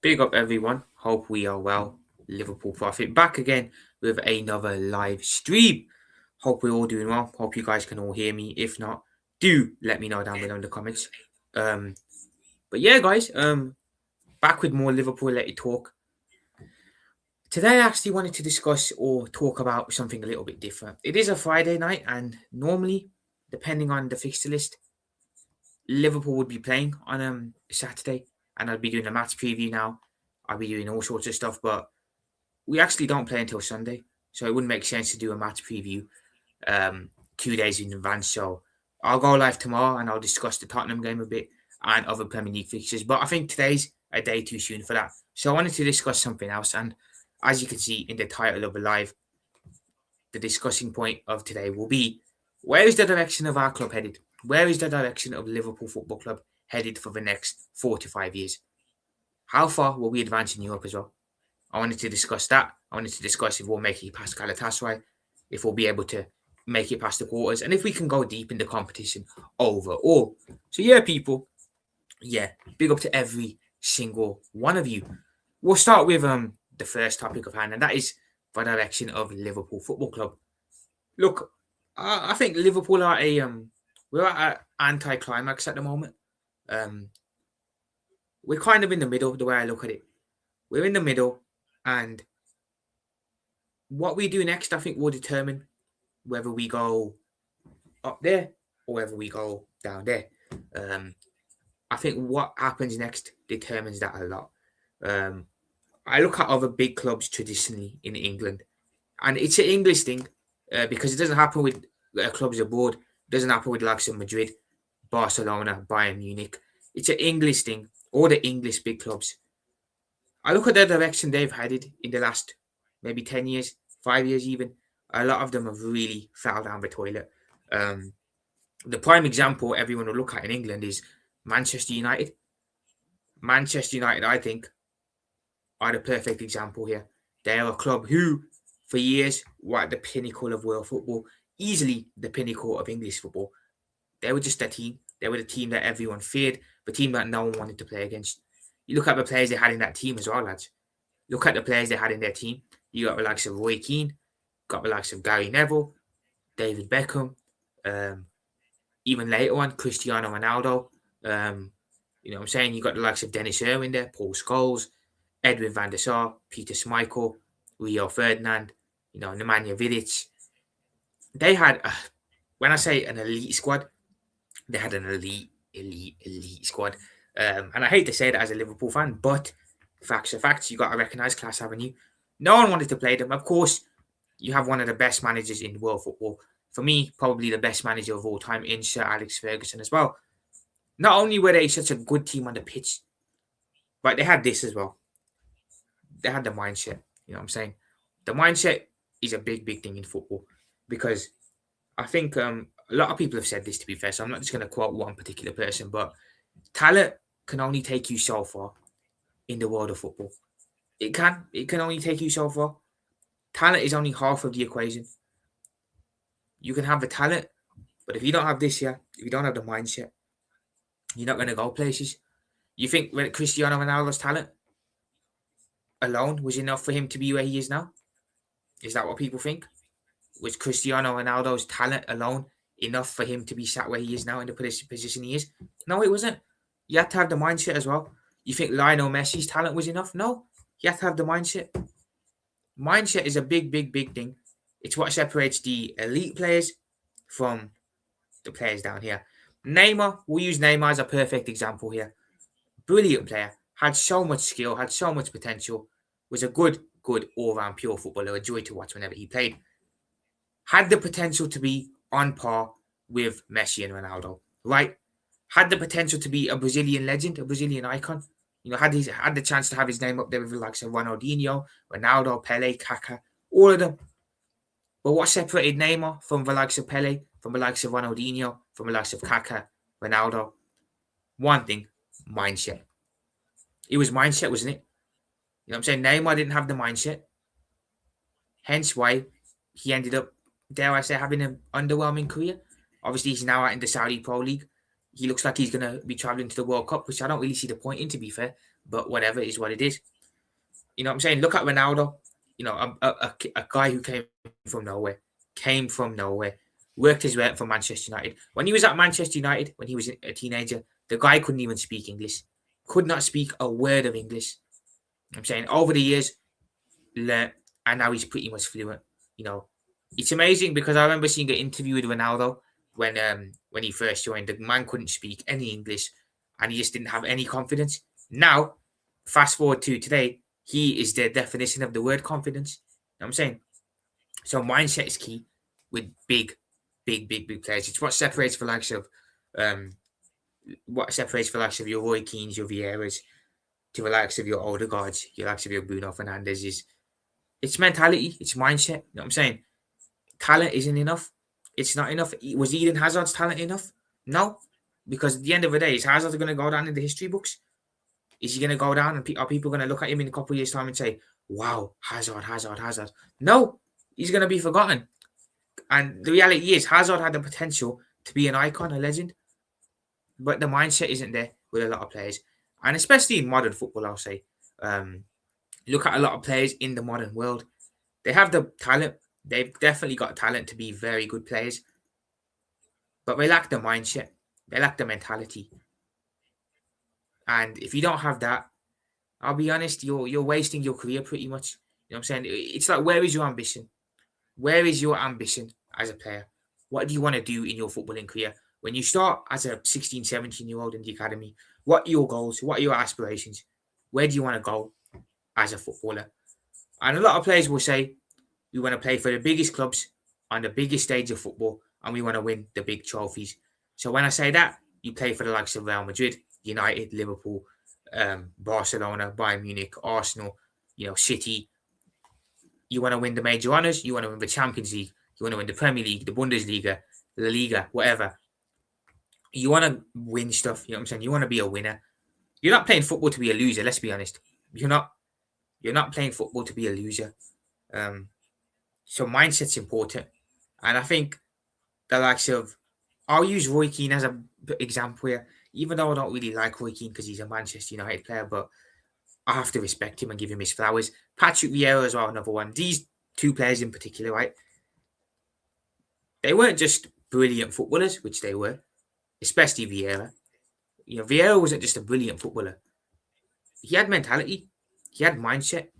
Big up everyone. Hope we are well. Liverpool Profit back again with another live stream. Hope we're all doing well. Hope you guys can all hear me. If not, do let me know down below in the comments. Um, but yeah, guys, back with more Liverpool Let You Talk. Today I actually wanted to discuss or talk about something a little bit different. It is a Friday night, and normally, depending on the fixture list, Liverpool would be playing on Saturday, and I'd be doing a match preview now. I'll be doing all sorts of stuff, but we actually don't play until Sunday, so it wouldn't make sense to do a match preview um, 2 days in advance. So I'll go live tomorrow and I'll discuss the Tottenham game a bit and other Premier League fixtures. But I think today's a day too soon for that. So I wanted to discuss something else. And as you can see in the title of the live, the discussing point of today will be, where is the direction of our club headed? Where is the direction of Liverpool Football Club headed for the next 4 to 5 years? How far will we advance in Europe as well? I wanted to discuss that. I wanted to discuss if we'll make it past Galatasaray, if we'll be able to make it past the quarters, and if we can go deep in the competition overall. So yeah, people, yeah, big up to every single one of you. We'll start with the first topic of hand, and that is the direction of Liverpool Football Club. Look, I think Liverpool are we're at an anti-climax at the moment. Um, we're kind of in the middle, the way I look at it. We're in the middle, and what we do next, I think, will determine whether we go up there or whether we go down there. Um, I think what happens next determines that a lot. Um, I look at other big clubs traditionally in England, and it's an English thing because it doesn't happen with clubs abroad. It doesn't happen with the likes of Madrid, Barcelona, Bayern Munich. It's an English thing. All the English big clubs. I look at the direction they've headed in the last maybe 10 years, 5 years even. A lot of them have really fell down the toilet. Um, the prime example everyone will look at in England is Manchester United. Manchester United, I think, are the perfect example here. They are a club who, for years, were at the pinnacle of world football, easily the pinnacle of English football. They were just a team. They were the team that everyone feared, the team that no one wanted to play against. You look at the players they had in that team as well, lads. Look at the players they had in their team. You got the likes of Roy Keane, got the likes of Gary Neville, David Beckham, um, even later on, Cristiano Ronaldo. You know what I'm saying? You got the likes of Dennis Irwin there, Paul Scholes, Edwin van der Sar, Peter Schmeichel, Rio Ferdinand, Nemanja Vidic. They had, when I say an elite squad, they had an elite squad. And I hate to say that as a Liverpool fan, but facts are facts. You got to recognise class, haven't you? No one wanted to play them. Of course, you have one of the best managers in world football. For me, probably the best manager of all time in Sir Alex Ferguson as well. Not only were they such a good team on the pitch, but they had this as well. They had the mindset. You know what I'm saying? The mindset is a big thing in football because I think a lot of people have said this, to be fair, so I'm not just going to quote one particular person, but talent can only take you so far in the world of football. It can. It can only take you so far. Talent is only half of the equation. You can have the talent, but if you don't have this, if you don't have the mindset, you're not going to go places. You think when Cristiano Ronaldo's talent alone was enough for him to be where he is now? Is that what people think? Was Cristiano Ronaldo's talent alone enough for him to be sat where he is now in the position he is? No, it wasn't. You had to have the mindset as well. You think Lionel Messi's talent was enough? No, you have to have the mindset. Mindset is a big thing. It's what separates the elite players from the players down here. Neymar, we'll use Neymar as a perfect example here. Brilliant player, had so much skill, had so much potential, was a good all-round pure footballer, a joy to watch whenever he played. Had the potential to be on par with Messi and Ronaldo, right? Had the potential to be a Brazilian legend, a Brazilian icon. Had the chance to have his name up there with the likes of Ronaldinho, Ronaldo, Pele, Kaká, all of them. But what separated Neymar from the likes of Pele, from the likes of Ronaldinho, from the likes of Kaká, Ronaldo? One thing, mindset. It was mindset, wasn't it? You know what I'm saying? Neymar didn't have the mindset. Hence why he ended up, dare I say, having an underwhelming career. Obviously, he's now out in the Saudi Pro League. He looks like he's going to be travelling to the World Cup, which I don't really see the point in, to be fair. But whatever is what it is. You know what I'm saying? Look at Ronaldo. You know, a guy who came from nowhere, worked his way up for Manchester United. When he was at Manchester United, when he was a teenager, the guy couldn't even speak English. Could not speak a word of English. I'm saying over the years, learnt, and now he's pretty much fluent. You know, it's amazing because I remember seeing an interview with Ronaldo when he first joined. The man couldn't speak any English, and he just didn't have any confidence. Now, fast forward to today, he is the definition of the word confidence. You know what I'm saying? So mindset is key with big players. It's um what separates the likes of your Roy Keanes, your Vieiras, to the likes of your older guards, your likes of your Bruno Fernandes is it's mentality, it's mindset. You know what I'm saying? Talent isn't enough. It's not enough. Was Eden Hazard's talent enough? No, because at the end of the day, is Hazard going to go down in the history books? Is he going to go down and are people going to look at him in a couple of years' time and say, wow, Hazard, Hazard, Hazard? No, he's going to be forgotten. And the reality is, Hazard had the potential to be an icon, a legend, but the mindset isn't there with a lot of players. And especially in modern football, I'll say. Look at a lot of players in the modern world. They have the talent. They've definitely got talent to be very good players, but they lack the mindset. They lack the mentality. And if you don't have that, I'll be honest, you're wasting your career pretty much. You know what I'm saying? It's like, where is your ambition? Where is your ambition as a player? What do you want to do in your footballing career? When you start as a 16, 17-year-old in the academy, what are your goals? What are your aspirations? Where do you want to go as a footballer? And a lot of players will say, we want to play for the biggest clubs on the biggest stage of football, and we want to win the big trophies. So when I say that, you play for the likes of Real Madrid, United, Liverpool, Barcelona, Bayern Munich, Arsenal, City. You want to win the major honours, you want to win the Champions League, you want to win the Premier League, the Bundesliga, La Liga, whatever. You want to win stuff, you know what I'm saying? You want to be a winner. You're not playing football to be a loser, let's be honest. You're not playing football to be a loser. So mindset's important. And I think the likes of, I'll use Roy Keane as an example here, even though I don't really like Roy Keane because he's a Manchester United player, but I have to respect him and give him his flowers. Patrick Vieira as well, another one. These two players in particular, right? They weren't just brilliant footballers, which they were, especially Vieira. Vieira wasn't just a brilliant footballer. He had mentality. He had mindset. You know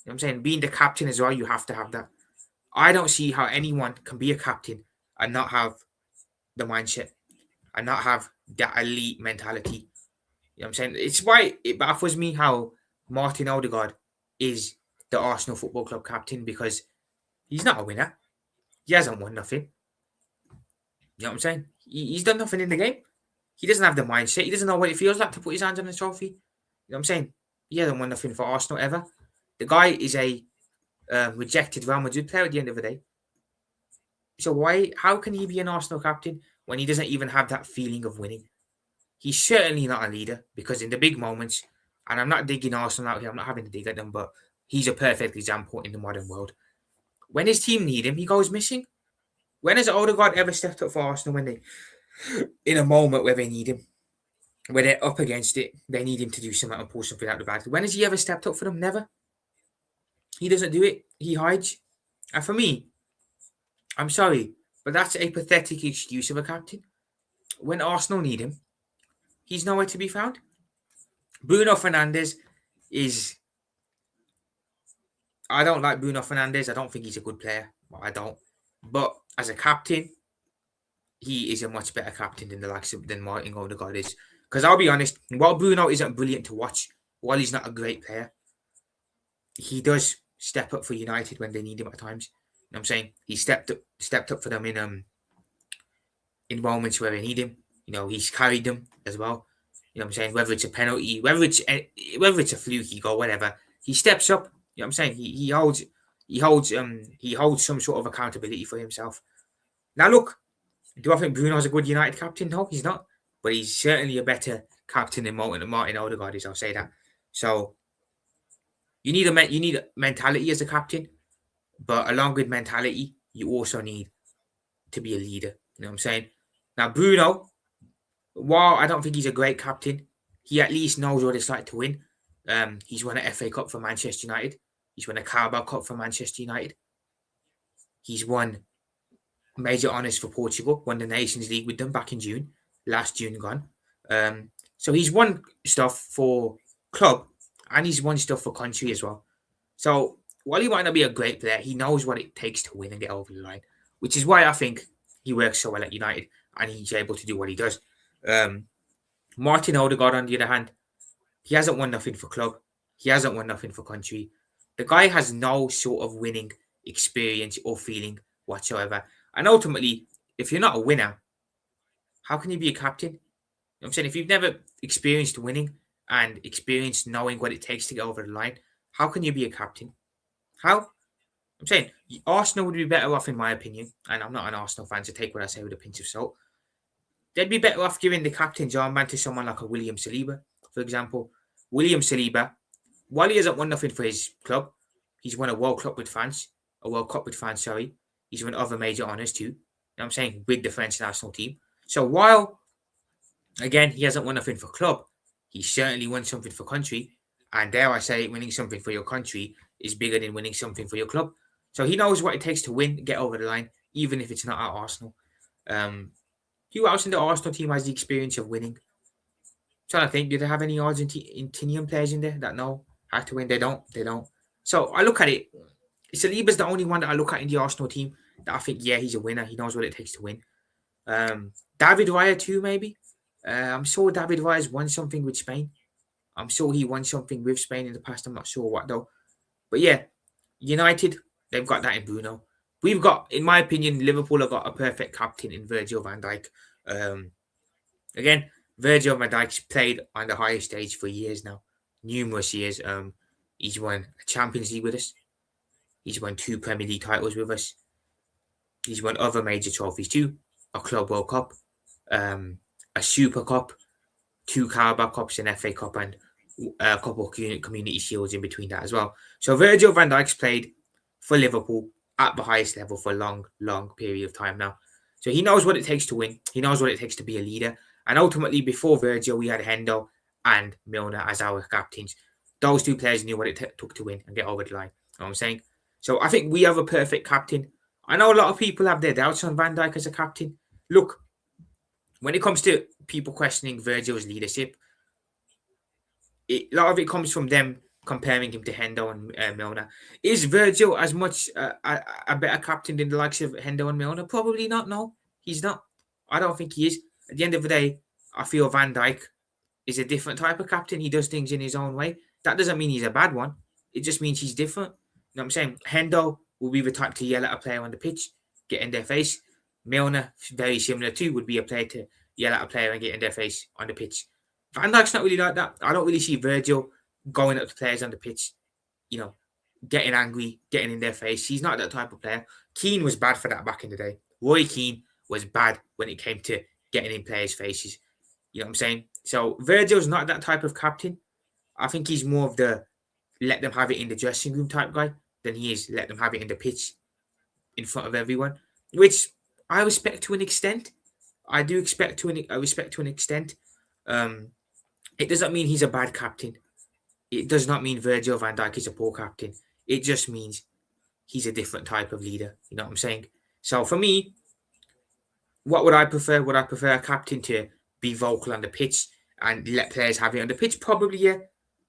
what I'm saying? Being the captain as well, you have to have that. I don't see how anyone can be a captain and not have the mindset and not have that elite mentality. You know what I'm saying? It's why it baffles me how Martin Odegaard is the Arsenal Football Club captain, because he's not a winner. He hasn't won nothing. You know what I'm saying? He's done nothing in the game. He doesn't have the mindset. He doesn't know what it feels like to put his hands on a trophy. You know what I'm saying? He hasn't won nothing for Arsenal ever. The guy is a rejected Real Madrid player at the end of the day. So how can he be an Arsenal captain when he doesn't even have that feeling of winning? He's certainly not a leader, because in the big moments, and I'm not digging Arsenal out here, I'm not having to dig at them, but he's a perfect example in the modern world. When his team need him, he goes missing. When has Odegaard ever stepped up for Arsenal when in a moment where they need him, where they're up against it, they need him to do something and pull something out of the bag? When has he ever stepped up for them? Never. He doesn't do it. He hides. And for me, I'm sorry, but that's a pathetic excuse of a captain. When Arsenal need him, he's nowhere to be found. Bruno Fernandes is... I don't like Bruno Fernandes. I don't think he's a good player. I don't. But as a captain, he is a much better captain than Martin Odegaard is. Because I'll be honest, while Bruno isn't brilliant to watch, while he's not a great player, he does step up for United when they need him at times. You know what I'm saying? He stepped up for them in moments where they need him. He's carried them as well. You know what I'm saying? Whether it's a penalty, whether it's a fluky goal, whatever, he steps up. You know what I'm saying? He holds some sort of accountability for himself. Now look, do I think Bruno's a good United captain? No, he's not. But he's certainly a better captain than Martin Odegaard is. I'll say that. So you need mentality as a captain, but along with mentality, you also need to be a leader. You know what I'm saying? Now Bruno, while I don't think he's a great captain, he at least knows what it's like to win. He's won an FA Cup for Manchester United. He's won a Carabao Cup for Manchester United. He's won major honours for Portugal. Won the Nations League with them back in June, last June gone. So he's won stuff for club and he's won stuff for country as well. So while he might not be a great player, he knows what it takes to win and get over the line, which is why I think he works so well at United and he's able to do what he does. Martin Odegaard, on the other hand, he hasn't won nothing for club. He hasn't won nothing for country. The guy has no sort of winning experience or feeling whatsoever. And ultimately, if you're not a winner, how can you be a captain? You know what I'm saying? If you've never experienced winning and experienced knowing what it takes to get over the line, how can you be a captain? How? I'm saying Arsenal would be better off, in my opinion, and I'm not an Arsenal fan, so take what I say with a pinch of salt. They'd be better off giving the captain's armband to someone like a William Saliba, for example. William Saliba, while he hasn't won nothing for his club, he's won a World Cup with France, sorry. He's won other major honours too. You know what I'm saying? With the French national team. So while, again, he hasn't won nothing for club, he certainly won something for country. And dare I say, winning something for your country is bigger than winning something for your club. So he knows what it takes to win, get over the line, even if it's not at Arsenal. Who else in the Arsenal team has the experience of winning? I'm trying to think, do they have any Argentinian players in there that know how to win? They don't. So I look at it. Saliba's the only one that I look at in the Arsenal team that I think, yeah, he's a winner. He knows what it takes to win. David Raya too, maybe. I'm sure David Raya's won something with Spain. I'm sure he won something with Spain in the past. I'm not sure what though. But yeah, United, they've got that in Bruno. We've got, in my opinion, Liverpool have got a perfect captain in Virgil van Dijk. Again, Virgil van Dijk's played on the highest stage for years now, numerous years. He's won a Champions League with us. He's won 2 Premier League titles with us. He's won other major trophies too, a Club World Cup, a Super Cup, 2 Carabao Cups, an FA Cup, and a couple of community shields in between that as well. So Virgil van Dijk's played for Liverpool at the highest level for a long, long period of time now. So he knows what it takes to win. He knows what it takes to be a leader. And ultimately, before Virgil, we had Hendo and Milner as our captains. Those 2 players knew what it took to win and get over the line. You know what I'm saying? So I think we have a perfect captain. I know a lot of people have their doubts on Van Dijk as a captain. Look, when it comes to people questioning Virgil's leadership, a lot of it comes from them comparing him to Hendo and Milner. Is Virgil as much a better captain than the likes of Hendo and Milner? Probably not. No, he's not. I don't think he is. At the end of the day, I feel Van Dijk is a different type of captain. He does things in his own way. That doesn't mean he's a bad one. It just means he's different. You know what I'm saying? Hendo will be the type to yell at a player on the pitch, get in their face. Milner, very similar too, would be a player to yell at a player and get in their face on the pitch. Van Dijk's not really like that. I don't really see Virgil going up to players on the pitch, getting angry, getting in their face. He's not that type of player. Keane was bad for that back in the day. Roy Keane was bad when it came to getting in players' faces. You know what I'm saying? So Virgil's not that type of captain. I think he's more of the let them have it in the dressing room type guy than he is let them have it in the pitch in front of everyone, which I respect to an extent. I do respect to an extent. It doesn't mean he's a bad captain. It does not mean Virgil van Dijk is a poor captain. It just means he's a different type of leader. You know what I'm saying? So for me, what would I prefer? Would I prefer a captain to be vocal on the pitch and let players have it on the pitch? Probably, yeah.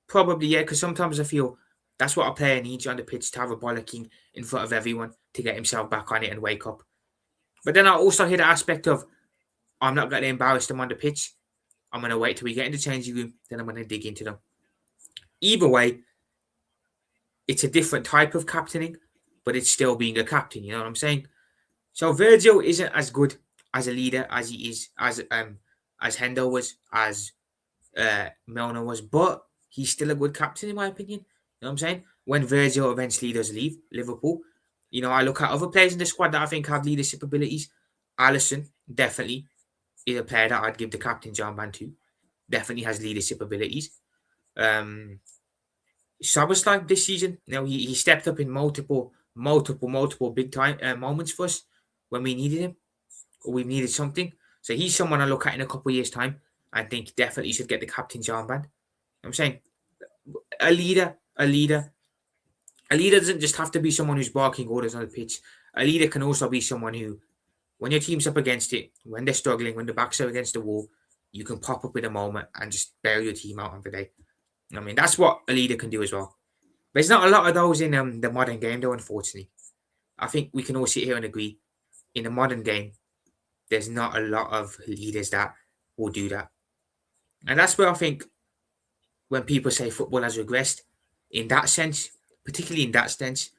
Because sometimes I feel that's what a player needs on the pitch, to have a bollocking in front of everyone to get himself back on it and wake up. But then I also hear the aspect of, I'm not going to embarrass them on the pitch. I'm going to wait till we get in the changing room, then I'm going to dig into them. Either way, it's a different type of captaining, but it's still being a captain. You know what I'm saying? So Virgil isn't as good as a leader as he is, as Hendo was, as Milner was, but he's still a good captain in my opinion. You know what I'm saying? When Virgil eventually does leave Liverpool, I look at other players in the squad that I think have leadership abilities. Alisson definitely is a player that I'd give the captain's armband to. Definitely has leadership abilities. Szoboszlai this season, he stepped up in multiple big time moments for us when we needed him or we needed something. So he's someone I look at in a couple of years' time. I think definitely should get the captain's armband. I'm saying a leader, a leader, a leader doesn't just have to be someone who's barking orders on the pitch. A leader can also be someone who, when your team's up against it, when they're struggling, when the backs are against the wall, you can pop up in a moment and just bail your team out of the day. I mean, that's what a leader can do as well. There's not a lot of those in the modern game, though, unfortunately. I think we can all sit here and agree. In the modern game, there's not a lot of leaders that will do that. And that's where I think when people say football has regressed, in that sense, particularly in that sense,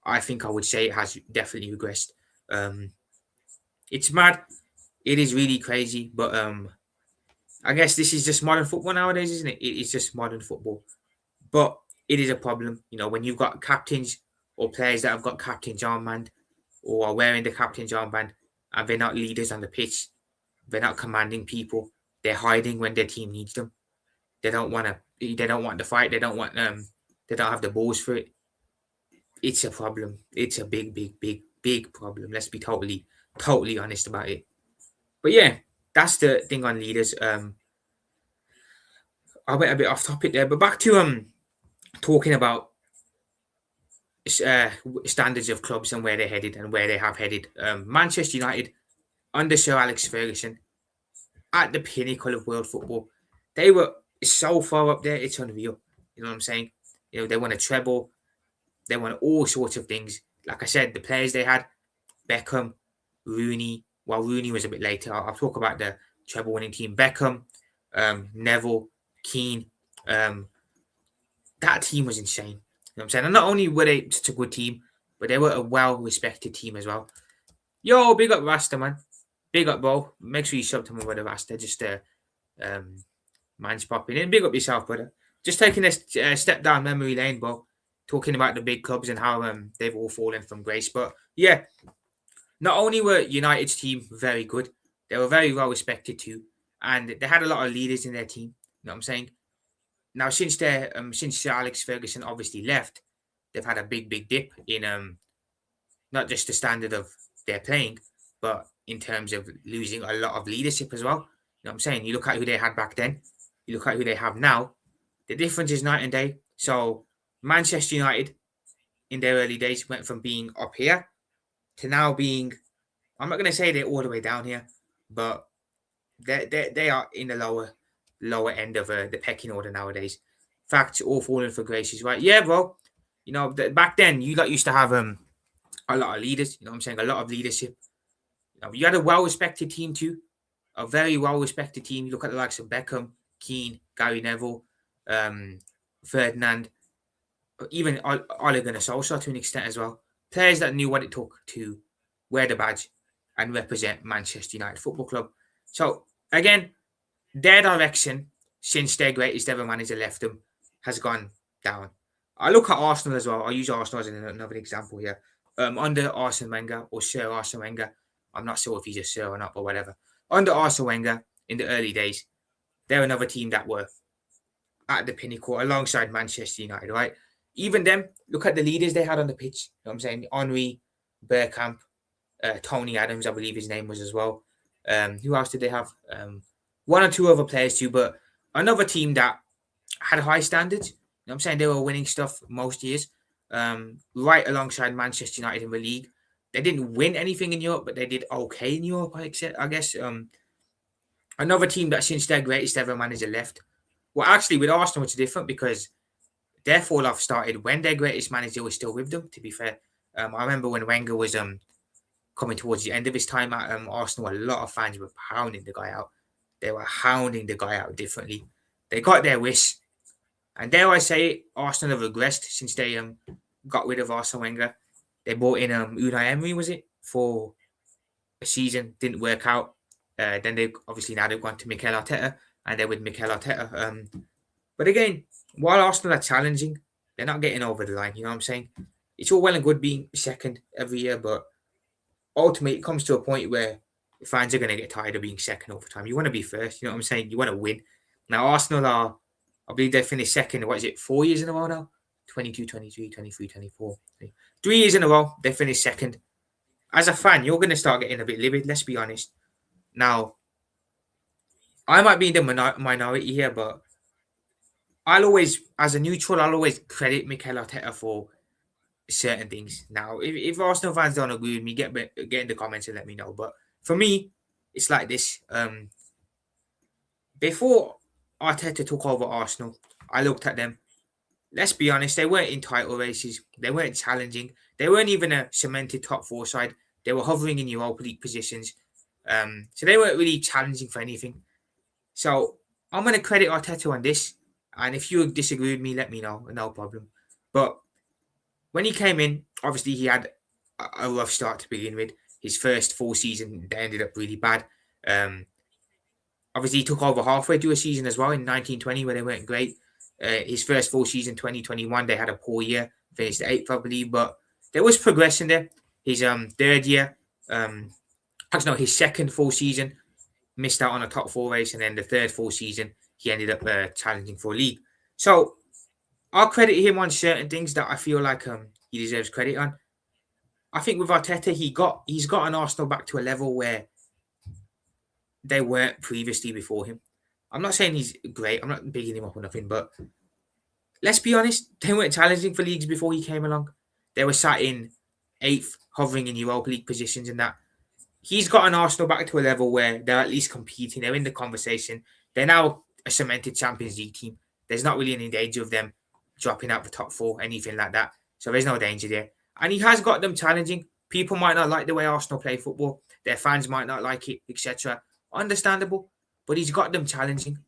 I think I would say it has definitely regressed. Um, it's mad. It is really crazy, but I guess this is just modern football nowadays, isn't it? It is just modern football. But it is a problem, when you've got captains or players that have got captain's armband or are wearing the captain's armband and they're not leaders on the pitch. They're not commanding people. They're hiding when their team needs them. They don't want to. They don't want the fight. They don't want. They don't have the balls for it. It's a problem. It's a big, big, big, big problem. Let's be totally, totally honest about it. But yeah, that's the thing on leaders. I went a bit off topic there, but back to talking about standards of clubs and where they're headed and where they have headed. Manchester United under Sir Alex Ferguson at the pinnacle of world football. They were so far up there, it's unreal. You know what I'm saying? They won a treble. They won all sorts of things. Like I said, the players they had, Beckham, Rooney. Well, Rooney was a bit later. I'll talk about the treble winning team. Beckham, Neville, Keane. That team was insane. You know what I'm saying? And not only were they such a good team, but they were a well-respected team as well. Yo, big up Rasta, man. Big up, bro. Make sure you sub to my brother Rasta. Just man's popping in. Big up yourself, brother. Just taking a step down memory lane, bro. Talking about the big clubs and how they've all fallen from grace. But yeah, not only were United's team very good, they were very well respected too, and they had a lot of leaders in their team. You know what I'm saying? Now, since Sir Alex Ferguson obviously left, they've had a big dip in not just the standard of their playing, but in terms of losing a lot of leadership as well. You know what I'm saying? You look at who they had back then, you look at who they have now, the difference is night and day. So Manchester United in their early days went from being up here to now being, I'm not going to say they're all the way down here, but they are in the lower end of the pecking order nowadays. Facts all falling for graces, right? Yeah, bro. Back then you used to have a lot of leaders. You know what I'm saying? A lot of leadership. You had a well-respected team too, a very well-respected team. You look at the likes of Beckham, Keane, Gary Neville, Ferdinand, even Ole Gunnar Solskjaer to an extent as well. Players that knew what it took to wear the badge and represent Manchester United Football Club. So again, their direction since their greatest ever manager left them has gone down. I look at Arsenal as well. I use Arsenal as another example here. Under Arsene Wenger or Sir Arsene Wenger, I'm not sure if he's a Sir or not, but whatever. Under Arsene Wenger in the early days, they're another team that were at the pinnacle alongside Manchester United, right? Even them, look at the leaders they had on the pitch. You know what I'm saying? Henry, Bergkamp, Tony Adams, I believe his name was as well. Who else did they have? One or two other players too, but another team that had high standards. You know what I'm saying? They were winning stuff most years. Right alongside Manchester United in the league. They didn't win anything in Europe, but they did okay in Europe, I guess. Another team that since their greatest ever manager left. Well, actually, with Arsenal, it's different because their fall off started when their greatest manager was still with them, to be fair. I remember when Wenger was coming towards the end of his time at Arsenal, a lot of fans were pounding the guy out. They were hounding the guy out differently. They got their wish. And dare I say it, Arsenal have regressed since they got rid of Arsene Wenger. They brought in Unai Emery, was it, for a season, didn't work out. Then they obviously now they've gone to Mikel Arteta, and they're with Mikel Arteta. But again, while Arsenal are challenging, they're not getting over the line. You know what I'm saying? It's all well and good being second every year, but ultimately it comes to a point where fans are going to get tired of being second all the time. You want to be first. You know what I'm saying? You want to win. Now Arsenal are, I believe they finished second. What is it? 4 years in a row now. 22, 23, 23, 24. 3 years in a row, they finished second. As a fan, you're going to start getting a bit livid, let's be honest. Now, I might be in the minority here, but I'll always, as a neutral, I'll always credit Mikel Arteta for certain things. Now, if Arsenal fans don't agree with me, get in the comments and let me know. But for me, it's like this. Before Arteta took over Arsenal, I looked at them. Let's be honest, they weren't in title races. They weren't challenging. They weren't even a cemented top four side. They were hovering in Europa League positions. So they weren't really challenging for anything. So I'm going to credit Arteta on this. And if you disagree with me, let me know. No problem. But when he came in, obviously he had a rough start to begin with. His first full season, they ended up really bad. Obviously, he took over halfway through a season as well in 1920 where they weren't great. His first full season, 2021, they had a poor year, finished eighth, I believe, but there was progression there. His third year, actually, no, his second full season, missed out on a top four race, and then the third full season, he ended up challenging for a league. So I'll credit him on certain things that I feel like he deserves credit on. I think with Arteta, he's got an Arsenal back to a level where they weren't previously before him. I'm not saying he's great. I'm not bigging him up or nothing, but let's be honest, they weren't challenging for leagues before he came along. They were sat in eighth, hovering in Europa League positions and that. He's got an Arsenal back to a level where they're at least competing. They're in the conversation. They're now a cemented Champions League team. There's not really any danger of them dropping out the top four, anything like that. So there's no danger there. And he has got them challenging. People might not like the way Arsenal play football. Their fans might not like it, etc. Understandable. But he's got them challenging.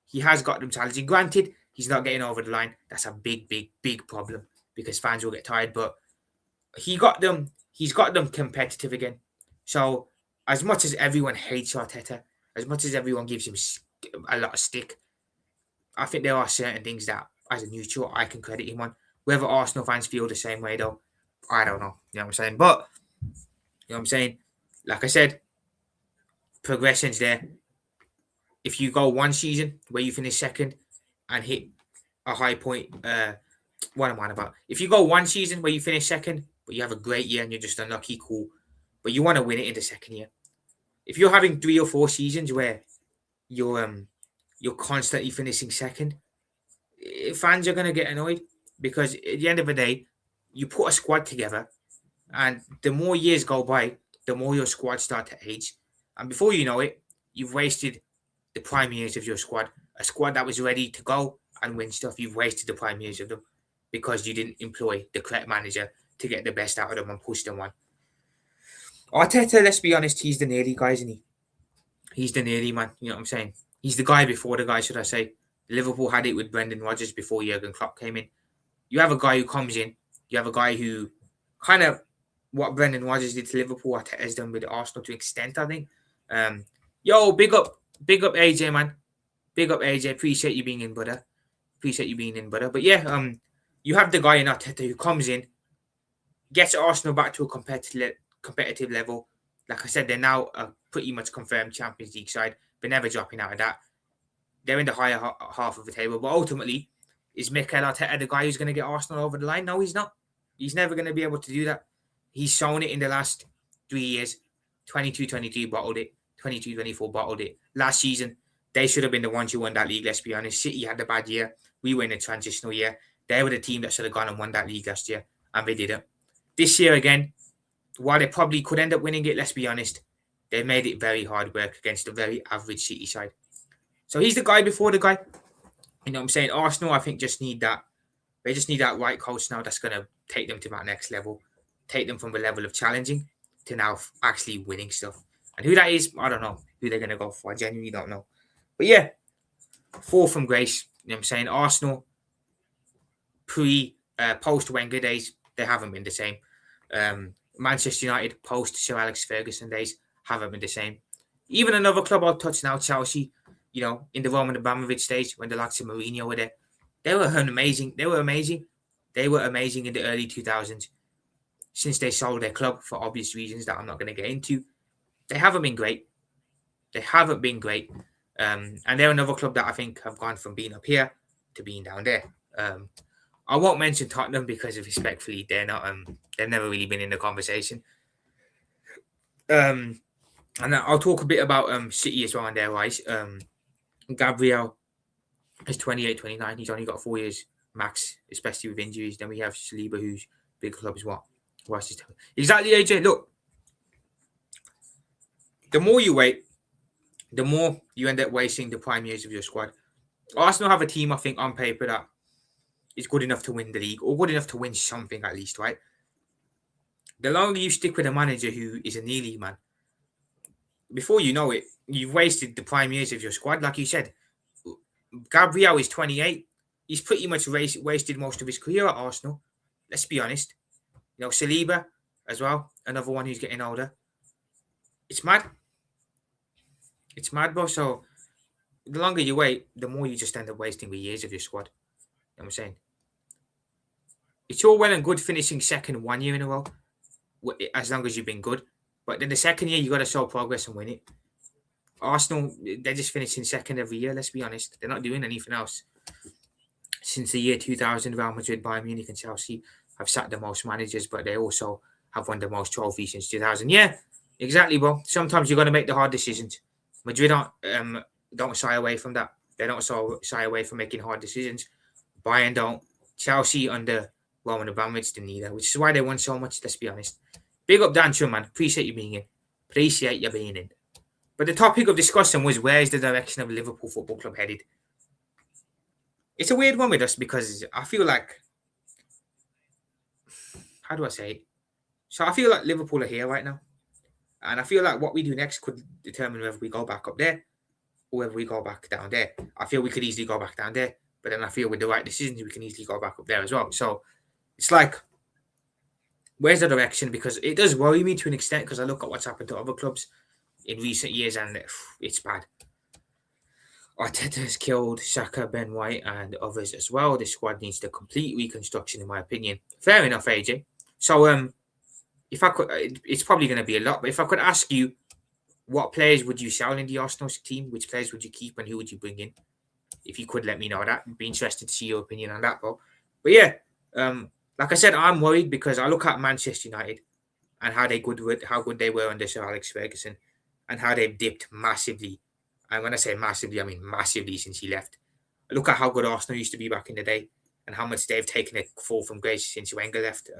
He has got them challenging. Granted, he's not getting over the line. That's a big, big, big problem because fans will get tired. But he's got them competitive again. So as much as everyone hates Arteta, as much as everyone gives him a lot of stick, I think there are certain things that, as a neutral, I can credit him on. Whether Arsenal fans feel the same way, though, I don't know. You know what I'm saying? But, you know what I'm saying? Like I said, progression's there. If you go one season where you finish second and hit a high point, what am I on about? If you go one season where you finish second, but you have a great year and you're just unlucky, cool. But you want to win it in the second year. If you're having 3 or 4 seasons where you're constantly finishing second, fans are gonna get annoyed because at the end of the day, you put a squad together, and the more years go by, the more your squad start to age, and before you know it, you've wasted the prime years of your squad. A squad that was ready to go and win stuff, you've wasted the prime years of them because you didn't employ the correct manager to get the best out of them and push them on. Arteta, let's be honest, he's the nearly guy, isn't he? He's the nearly man. You know what I'm saying? He's the guy before the guy, should I say? Liverpool had it with Brendan Rodgers before Jurgen Klopp came in. You have a guy who comes in. You have a guy who kind of what Brendan Rodgers did to Liverpool, Arteta's done with Arsenal to an extent, I think. Yo, big up AJ, man. Big up AJ. Appreciate you being in, brother. But yeah, you have the guy in Arteta who comes in, gets Arsenal back to a competitive level. Like I said, they're now a pretty much confirmed Champions League side. They're never dropping out of that. They're in the higher half of the table. But ultimately, is Mikel Arteta the guy who's going to get Arsenal over the line? No, he's not. He's never going to be able to do that. He's shown it in the last 3 years. 22-23 bottled it. 22-24 bottled it. Last season, they should have been the ones who won that league, let's be honest. City had a bad year. We were in a transitional year. They were the team that should have gone and won that league last year, and they didn't. This year again, while they probably could end up winning it, let's be honest, they made it very hard work against a very average City side. So he's the guy before the guy. You know what I'm saying? Arsenal, I think, just need that. They just need that right coach now that's going to take them to that next level, take them from the level of challenging to now actually winning stuff. And who that is, I don't know who they're going to go for. I genuinely don't know. But yeah, fall from grace. You know what I'm saying? Arsenal, post Wenger days, they haven't been the same. Manchester United, post Sir Alex Ferguson days, haven't been the same. Even another club I'll touch now, Chelsea, you know, in the Roman Abramovich days when the likes of Mourinho were there, they were amazing. They were amazing in the early 2000s. Since they sold their club for obvious reasons that I'm not going to get into, they haven't been great. And they're another club that I think have gone from being up here to being down there. I won't mention Tottenham because, respectfully, they're not. They've never really been in the conversation. And I'll talk a bit about City as well and their rise. Gabriel He's 28, 29. He's only got 4 years max, especially with injuries. Then we have Saliba, who's big clubs. What else is exactly, AJ? Look, the more you wait, the more you end up wasting the prime years of your squad. Arsenal have a team, I think, on paper that is good enough to win the league, or good enough to win something at least, right? The longer you stick with a manager who is a nearly man, before you know it, you've wasted the prime years of your squad. Like you said, Gabriel is 28. He's pretty much wasted most of his career at Arsenal. Let's be honest. You know, Saliba as well, another one who's getting older. It's mad. It's mad, bro. So the longer you wait, the more you just end up wasting the years of your squad. You know what I'm saying? It's all well and good finishing second 1 year in a row, as long as you've been good. But then the second year, you got to show progress and win it. Arsenal, they're just finishing second every year, let's be honest. They're not doing anything else. Since the year 2000, Real Madrid, Bayern Munich and Chelsea have sacked the most managers, but they also have won the most trophies since 2000. Yeah, exactly, bro. Sometimes you're going to make the hard decisions. Madrid don't shy away from that. They don't shy away from making hard decisions. Bayern don't. Chelsea under Roman Abramovich didn't either, which is why they won so much, let's be honest. Big up Dan Chun, man. Appreciate you being in. Appreciate you being in. But the topic of discussion was, where is the direction of Liverpool Football Club headed? It's a weird one with us because I feel like, how do I say it? So I feel like Liverpool are here right now. And I feel like what we do next could determine whether we go back up there or whether we go back down there. I feel we could easily go back down there. But then I feel with the right decisions, we can easily go back up there as well. So it's like, where's the direction? Because it does worry me to an extent, because I look at what's happened to other clubs in recent years and it's bad. Arteta has killed Saka, Ben White and others as well. The squad needs the complete reconstruction, in my opinion. Fair enough, AJ. So if I could, it's probably going to be a lot, but if I could ask you, what players would you sell in the Arsenal team? Which players would you keep and who would you bring in? If you could let me know that, I'd be interested to see your opinion on that, bro. But yeah, like I said, I'm worried because I look at Manchester United and how good they were under Sir Alex Ferguson, and how they've dipped massively. And when I say massively, I mean massively since he left. I look at how good Arsenal used to be back in the day, and how much they've taken a fall from grace since Wenger left.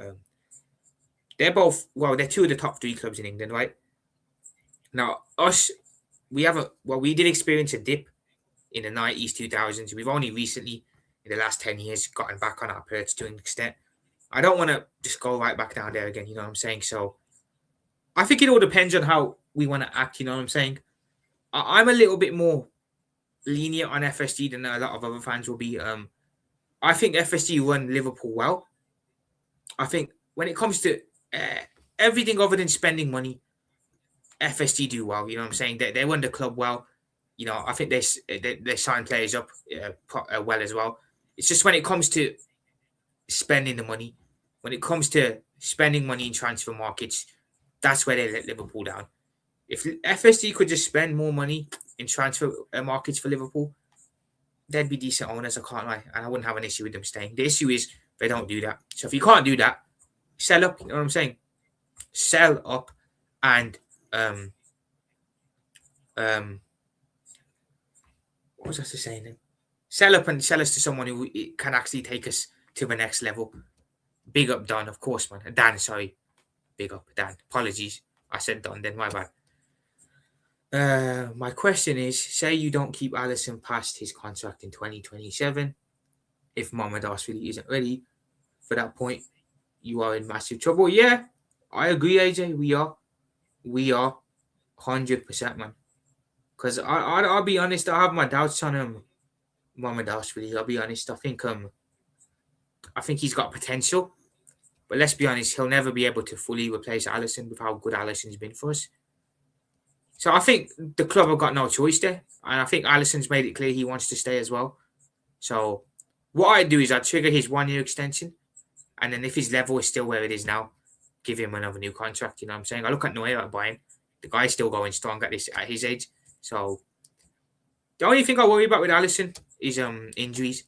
They're two of the top 3 clubs in England, right? Now, we did experience a dip in the 90s, 2000s. We've only recently, in the last 10 years, gotten back on our perch to an extent. I don't want to just go right back down there again, you know what I'm saying? So I think it all depends on how we want to act, you know what I'm saying? I'm a little bit more lenient on FSG than a lot of other fans will be. I think FSG run Liverpool well. I think when it comes to everything other than spending money, FSG do well. You know what I'm saying? They run the club well. You know, I think they sign players up well as well. It's just when it comes to spending the money, when it comes to spending money in transfer markets, that's where they let Liverpool down. If FSG could just spend more money in transfer markets for Liverpool, they'd be decent owners, I can't lie. And I wouldn't have an issue with them staying. The issue is they don't do that. So if you can't do that, sell up, you know what I'm saying? Sell up and what was I saying then? Sell up and sell us to someone who can actually take us to the next level. Big up Dan, of course, man. Dan, sorry. Big up Dan. Apologies. I said Don, then my bad. My question is, say you don't keep Alisson past his contract in 2027. If Mohamed really isn't ready for that point, you are in massive trouble. Yeah, I agree, AJ. We are 100%, man. Because I'll be honest, I have my doubts on Mohamed really. I'll be honest. I think he's got potential, but let's be honest, he'll never be able to fully replace Alisson with how good Alisson's been for us. So I think the club have got no choice there, and I think Alisson's made it clear he wants to stay as well. So what I'd do is I'd trigger his 1-year extension, and then if his level is still where it is now, give him another new contract. You know what I'm saying? I look at Neuer at Bayern. The guy's still going strong at his age. So the only thing I worry about with Alisson is injuries.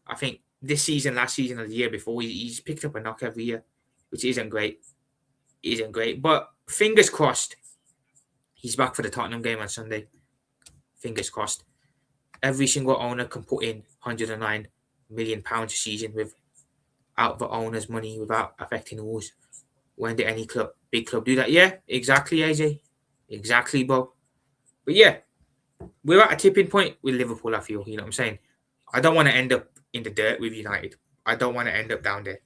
I think this season, last season, or the year before, he's picked up a knock every year, which isn't great. But fingers crossed, he's back for the Tottenham game on Sunday. Fingers crossed. Every single owner can put in £109 million a season without the owner's money, without affecting the rules. When did any big club do that? Yeah, exactly, AJ. Exactly, bro. But yeah, we're at a tipping point with Liverpool, I feel. You know what I'm saying? I don't want to end up in the dirt with United. I don't want to end up down there.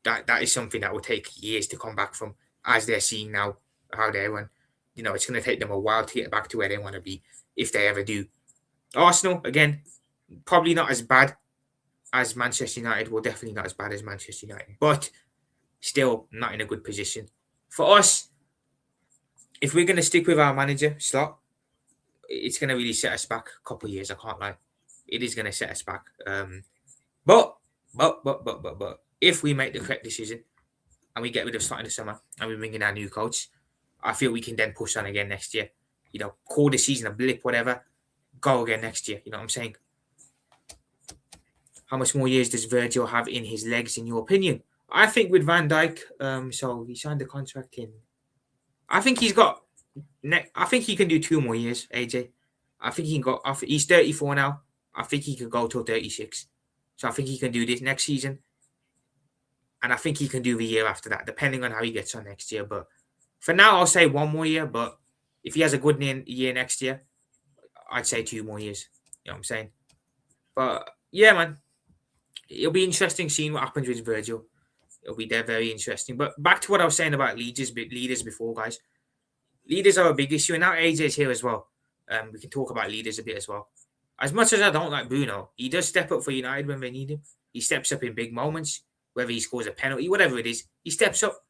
That is something that will take years to come back from, as they're seeing now how they run. It's going to take them a while to get back to where they want to be, if they ever do. Arsenal, again, probably not as bad as Manchester United. Well, definitely not as bad as Manchester United, but still not in a good position. For us, if we're going to stick with our manager slot, it's going to really set us back a couple of years. I can't lie. It is going to set us back. But, if we make the correct decision and we get rid of starting the summer and we bring in our new coach, I feel we can then push on again next year. Call the season a blip, whatever. Go again next year. You know what I'm saying? How much more years does Virgil have in his legs, in your opinion? I think with Van Dijk, so he signed the contract in. I think he's got. I think he can do 2 more years, AJ. I think he can go. He's 34 now. I think he can go till 36. So I think he can do this next season. And I think he can do the year after that, depending on how he gets on next year. But for now, I'll say 1 more year. But if he has a good year next year, I'd say 2 more years. You know what I'm saying? But yeah, man. It'll be interesting seeing what happens with Virgil. It'll be very interesting. But back to what I was saying about leaders before, guys. Leaders are a big issue. And now AJ's here as well. We can talk about leaders a bit as well. As much as I don't like Bruno, he does step up for United when they need him. He steps up in big moments, whether he scores a penalty, whatever it is. He steps up.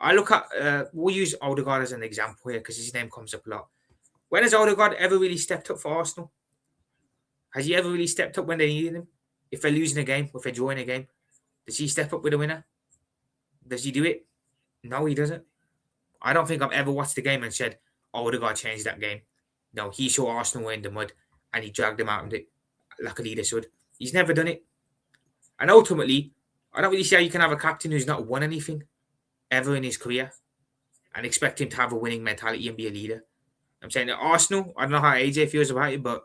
I look at, we'll use Odegaard as an example here because his name comes up a lot. When has Odegaard ever really stepped up for Arsenal? Has he ever really stepped up when they needed him? If they're losing a game, if they're drawing a game, does he step up with a winner? Does he do it? No, he doesn't. I don't think I've ever watched the game and said, Odegaard changed that game. No, he saw Arsenal were in the mud and he dragged them out of it like a leader should. He's never done it. And ultimately, I don't really see how you can have a captain who's not won anything ever in his career and expect him to have a winning mentality and be a leader. I'm saying at Arsenal, I don't know how AJ feels about it, but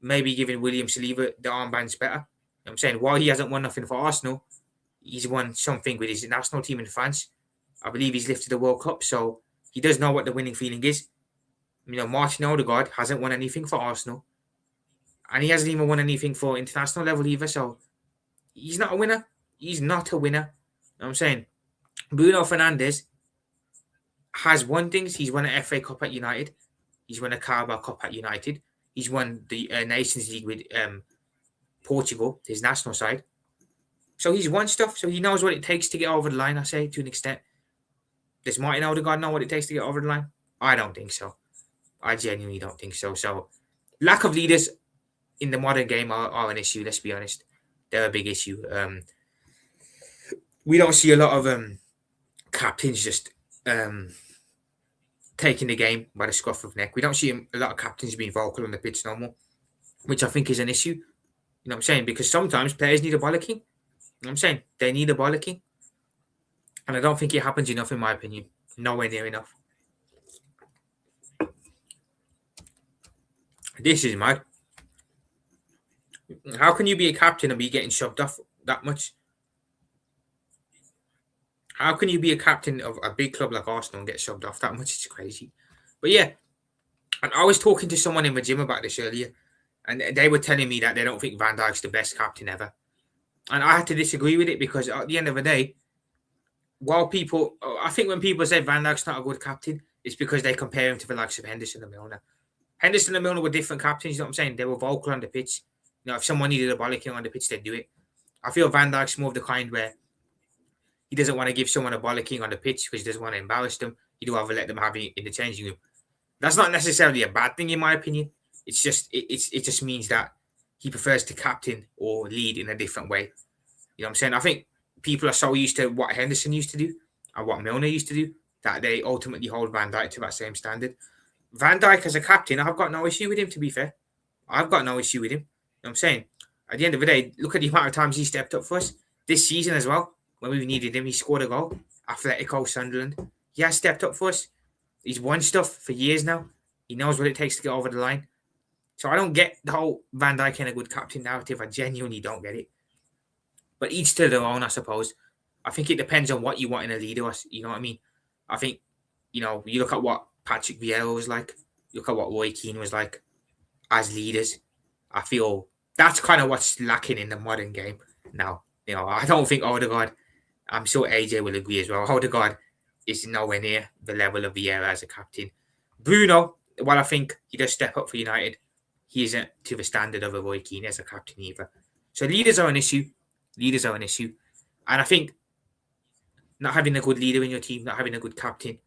maybe giving William Saliba the armband's better. I'm saying while he hasn't won nothing for Arsenal, he's won something with his national team in France. I believe he's lifted the World Cup, so he does know what the winning feeling is. Martin Odegaard hasn't won anything for Arsenal, and he hasn't even won anything for international level either, so he's not a winner. He's not a winner. You know what I'm saying? Bruno Fernandes has won things. He's won an FA Cup at United. He's won a Carabao Cup at United. He's won the Nations League with Portugal, his national side. So he's won stuff. So he knows what it takes to get over the line, I say, to an extent. Does Martin Odegaard know what it takes to get over the line? I don't think so. I genuinely don't think so. So lack of leaders in the modern game are an issue, let's be honest. They're a big issue. We don't see a lot of captains just taking the game by the scruff of neck. We don't see a lot of captains being vocal on the pitch no more, which I think is an issue. You know what I'm saying? Because sometimes players need a bollocking. You know what I'm saying? They need a bollocking. And I don't think it happens enough, in my opinion. Nowhere near enough. This is mad. How can you be a captain and be getting shoved off that much? How can you be a captain of a big club like Arsenal and get shoved off that much? It's crazy. But yeah, and I was talking to someone in the gym about this earlier, and they were telling me that they don't think Van Dijk's the best captain ever. And I had to disagree with it because at the end of the day, I think when people say Van Dijk's not a good captain, it's because they compare him to the likes of Henderson and Milner. Henderson and Milner were different captains, you know what I'm saying? They were vocal on the pitch. If someone needed a bollocking on the pitch, they'd do it. I feel Van Dijk's more of the kind where he doesn't want to give someone a bollocking on the pitch because he doesn't want to embarrass them. He'd rather let them have it in the changing room. That's not necessarily a bad thing, in my opinion. It's just it just means that he prefers to captain or lead in a different way. You know what I'm saying? I think people are so used to what Henderson used to do and what Milner used to do that they ultimately hold Van Dijk to that same standard. Van Dijk as a captain, I've got no issue with him, to be fair. I've got no issue with him. You know what I'm saying? At the end of the day, look at the amount of times he stepped up for us. This season as well, when we needed him, he scored a goal. Atletico, Sunderland. He has stepped up for us. He's won stuff for years now. He knows what it takes to get over the line. So I don't get the whole Van Dijk and a good captain narrative. I genuinely don't get it. But each to their own, I suppose. I think it depends on what you want in a leader. You know what I mean? I think, you look at what Patrick Vieira was like. You look at what Roy Keane was like as leaders. I feel that's kind of what's lacking in the modern game now. I don't think Odegaard, I'm sure AJ will agree as well, Odegaard is nowhere near the level of Vieira as a captain. Bruno, while I think he does step up for United, he isn't to the standard of a Roy Keane as a captain either. So leaders are an issue. Leaders are an issue. And I think not having a good leader in your team, not having a good captain,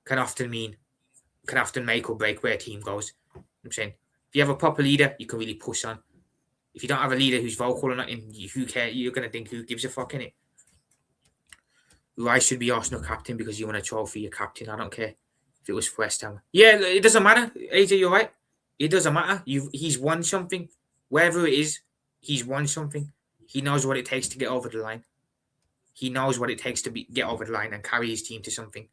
can often make or break where a team goes. I'm saying if you have a proper leader, you can really push on. If you don't have a leader who's vocal or not, who cares? You're gonna think who gives a fuck in it. Rice should be Arsenal captain because you won a trophy. Your captain. I don't care if it was West Ham. Yeah, it doesn't matter. AJ, you're right. It doesn't matter. He's won something. Wherever it is, he's won something. He knows what it takes to get over the line. He knows what it takes to get over the line and carry his team to something.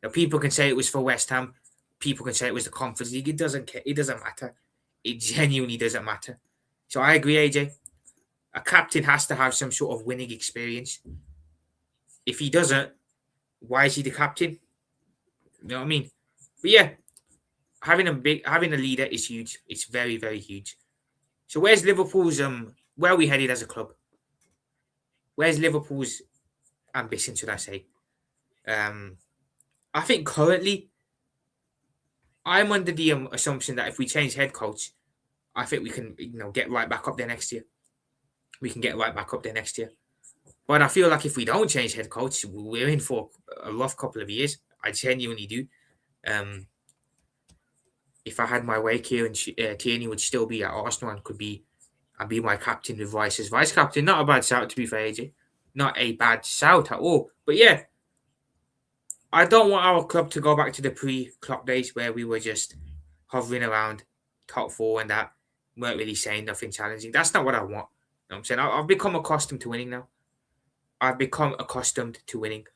Now, people can say it was for West Ham. People can say it was the Conference League. It doesn't care. It doesn't matter. It genuinely doesn't matter. So I agree, AJ. A captain has to have some sort of winning experience. If he doesn't, why is he the captain? You know what I mean? But yeah, having a leader is huge. It's very, very huge. So where's Liverpool's where are we headed as a club? Where's Liverpool's ambition, should I say? I think currently I'm under the assumption that if we change head coach, I think we can get right back up there next year. We can get right back up there next year. But I feel like if we don't change head coach, we're in for a rough couple of years. I genuinely do. If I had my way, Kieran Tierney would still be at Arsenal and be my captain with Rice as vice captain. Not a bad shout, to be fair, AJ. Not a bad shout at all. But yeah, I don't want our club to go back to the pre-Klopp days where we were just hovering around top four and that weren't really saying nothing challenging. That's not what I want. You know what I'm saying? I've become accustomed to winning now. I've become accustomed to winning.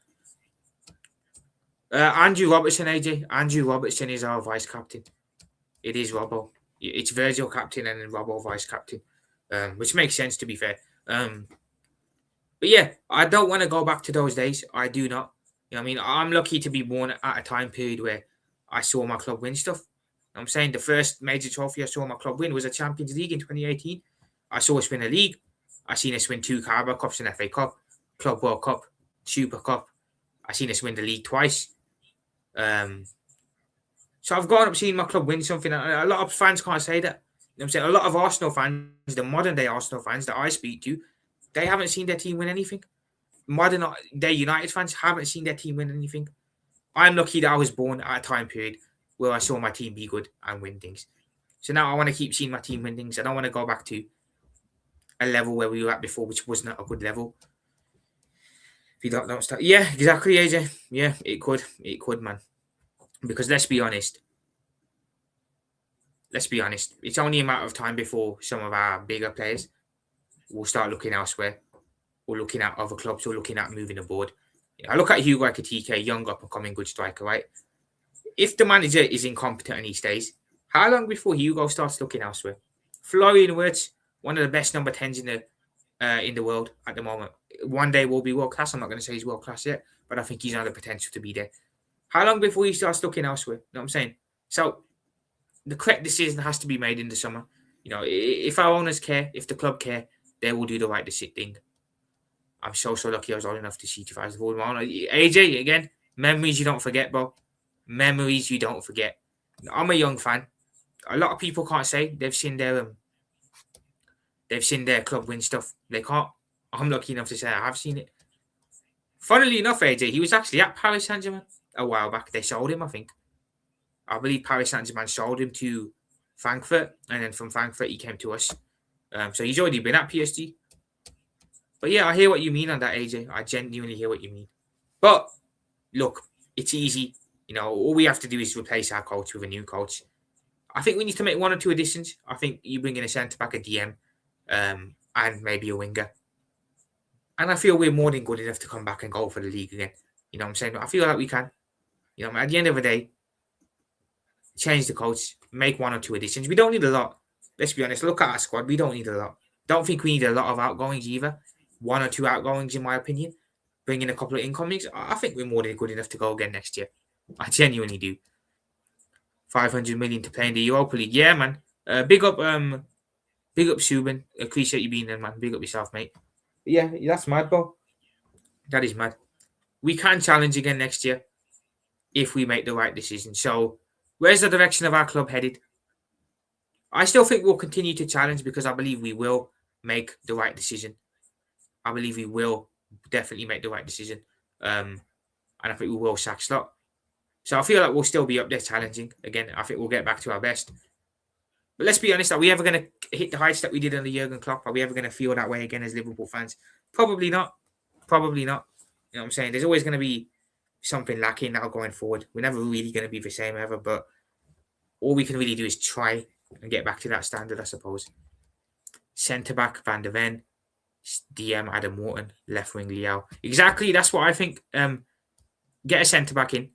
Andrew Robertson, AJ. Andrew Robertson is our vice captain. It is Robbo. It's Virgil captain and then Robbo vice captain, which makes sense, to be fair. But yeah, I don't want to go back to those days. I do not. I mean, I'm lucky to be born at a time period where I saw my club win stuff. I'm saying the first major trophy I saw my club win was a Champions League in 2018. I saw us win a league. I seen us win 2 Carabao Cups and FA Cup, Club World Cup, Super Cup. I seen us win the league twice. So I've gone up seeing my club win something. And a lot of fans can't say that. I'm saying a lot of Arsenal fans, the modern day Arsenal fans that I speak to, they haven't seen their team win anything. Modern day United fans haven't seen their team win anything. I'm lucky that I was born at a time period where I saw my team be good and win things. So now I want to keep seeing my team win things. I don't want to go back to a level where we were at before, which was not a good level. If you don't start. Yeah, exactly, AJ. Yeah, it could. It could, man. Because let's be honest. It's only a matter of time before some of our bigger players will start looking elsewhere, or looking at other clubs, or looking at moving abroad. I look at Hugo Ekitike, young up and coming good striker, right? If the manager is incompetent and he stays, how long before Hugo starts looking elsewhere? Florian Wirtz, one of the best number 10s in the world at the moment. One day will be world class. I'm not going to say he's world class yet, but I think he's on the potential to be there. How long before he starts looking elsewhere? You know what I'm saying? So the correct decision has to be made in the summer. If our owners care, if the club care, they will do the right thing. I'm so lucky I was old enough to see 2001. AJ, again, memories you don't forget, bro. Memories you don't forget. I'm a young fan. A lot of people can't say they've seen their club win stuff. They can't. I'm lucky enough to say I have seen it. Funnily enough, AJ, he was actually at Paris Saint-Germain a while back. They sold him, I think. I believe Paris Saint-Germain sold him to Frankfurt, and then from Frankfurt he came to us. So he's already been at PSG. But yeah, I hear what you mean on that, AJ. I genuinely hear what you mean. But look, it's easy. All we have to do is replace our coach with a new coach. I think we need to make 1 or 2 additions. I think you bring in a centre-back, a DM, and maybe a winger. And I feel we're more than good enough to come back and go for the league again. You know what I'm saying? I feel like we can. At the end of the day, change the coach, make 1 or 2 additions. We don't need a lot. Let's be honest. Look at our squad. We don't need a lot. Don't think we need a lot of outgoings either. 1 or 2 outgoings, in my opinion. Bring in a couple of incomings. I think we're more than good enough to go again next year. I genuinely do. 500 million to play in the Europa League. Yeah, man. Big up Subin. Appreciate you being there, man. Big up yourself, mate. But yeah, that's mad, bro. That is mad. We can challenge again next year if we make the right decision. So, where's the direction of our club headed? I still think we'll continue to challenge because I believe we will make the right decision. I believe we will definitely make the right decision. And I think we will sack Slot. So I feel like we'll still be up there challenging. Again, I think we'll get back to our best. But let's be honest, are we ever going to hit the heights that we did under Jurgen Klopp? Are we ever going to feel that way again as Liverpool fans? Probably not. Probably not. You know what I'm saying? There's always going to be something lacking now going forward. We're never really going to be the same ever, but all we can really do is try and get back to that standard, I suppose. Centre-back, Van der Ven. DM, Adam Wharton. Left wing, Liao. Exactly, that's what I think. Get a centre-back in.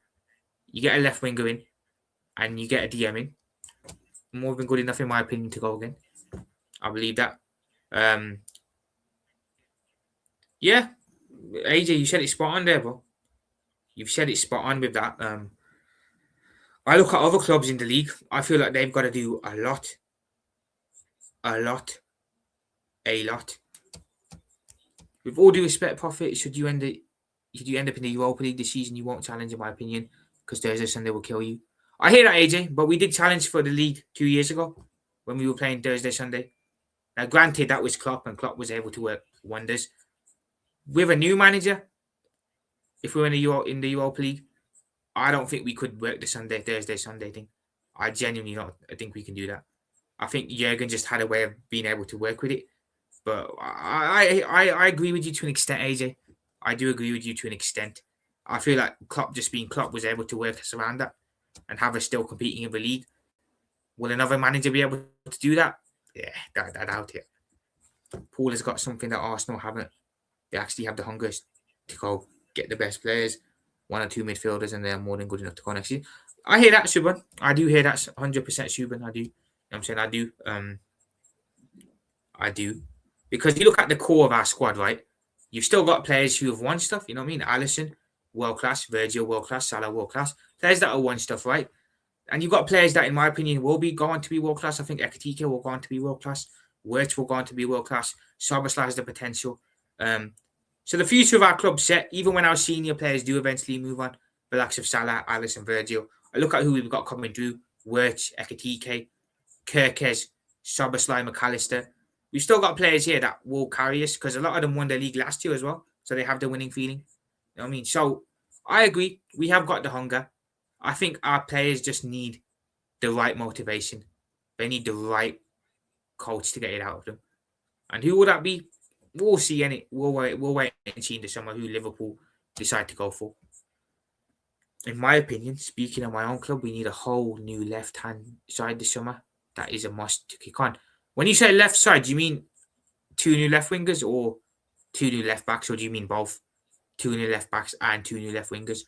You get a left winger in. And you get a DM in. More than good enough, in my opinion, to go again. I believe that. Yeah. AJ, you said it spot on there, bro. You've said it spot on with that. I look at other clubs in the league. I feel like they've got to do a lot. With all due respect, Prophet, should you end up in the Europa League this season, you won't challenge, in my opinion, because Thursday, Sunday will kill you. I hear that, AJ, but we did challenge for the league 2 years ago when we were playing Thursday, Sunday. Now, granted, that was Klopp, and Klopp was able to work wonders. With a new manager, if we were in the Europa League, I don't think we could work the Thursday, Sunday thing. I genuinely don't think we can do that. I think Jurgen just had a way of being able to work with it. But I agree with you to an extent, AJ. I do agree with you to an extent. I feel like Klopp, just being Klopp, was able to work us around that and have us still competing in the league. Will another manager be able to do that? Yeah, I doubt it. Paul has got something that Arsenal haven't. They actually have the hunger to go get the best players, 1 or 2 midfielders, and they're more than good enough to go next year. I hear that, Subban. I do hear that 100%, Subban. I do. You know what I'm saying? I do. I do. Because you look at the core of our squad, right? You've still got players who have won stuff. You know what I mean? Alisson, world class. Virgil, world class. Salah, world class. Players that have won stuff, right? And you've got players that, in my opinion, will be going to be world class. I think Ekitike will go on to be world class. Wirtz will go on to be world class. Szoboszlai has the potential. So the future of our club set, even when our senior players do eventually move on, the likes of Salah, Alisson, Virgil. I look at who we've got coming through. Wirtz, Ekitike, Kirkes, Szoboszlai, McAllister. We've still got players here that will carry us because a lot of them won the league last year as well. So they have the winning feeling. You know what I mean? So I agree. We have got the hunger. I think our players just need the right motivation. They need the right coach to get it out of them. And who will that be? We'll see. We'll wait and see in the summer who Liverpool decide to go for. In my opinion, speaking of my own club, we need a whole new left-hand side this summer. That is a must to kick on. When you say left side, do you mean 2 new left wingers or 2 new left backs, or do you mean both? 2 new left backs and 2 new left wingers?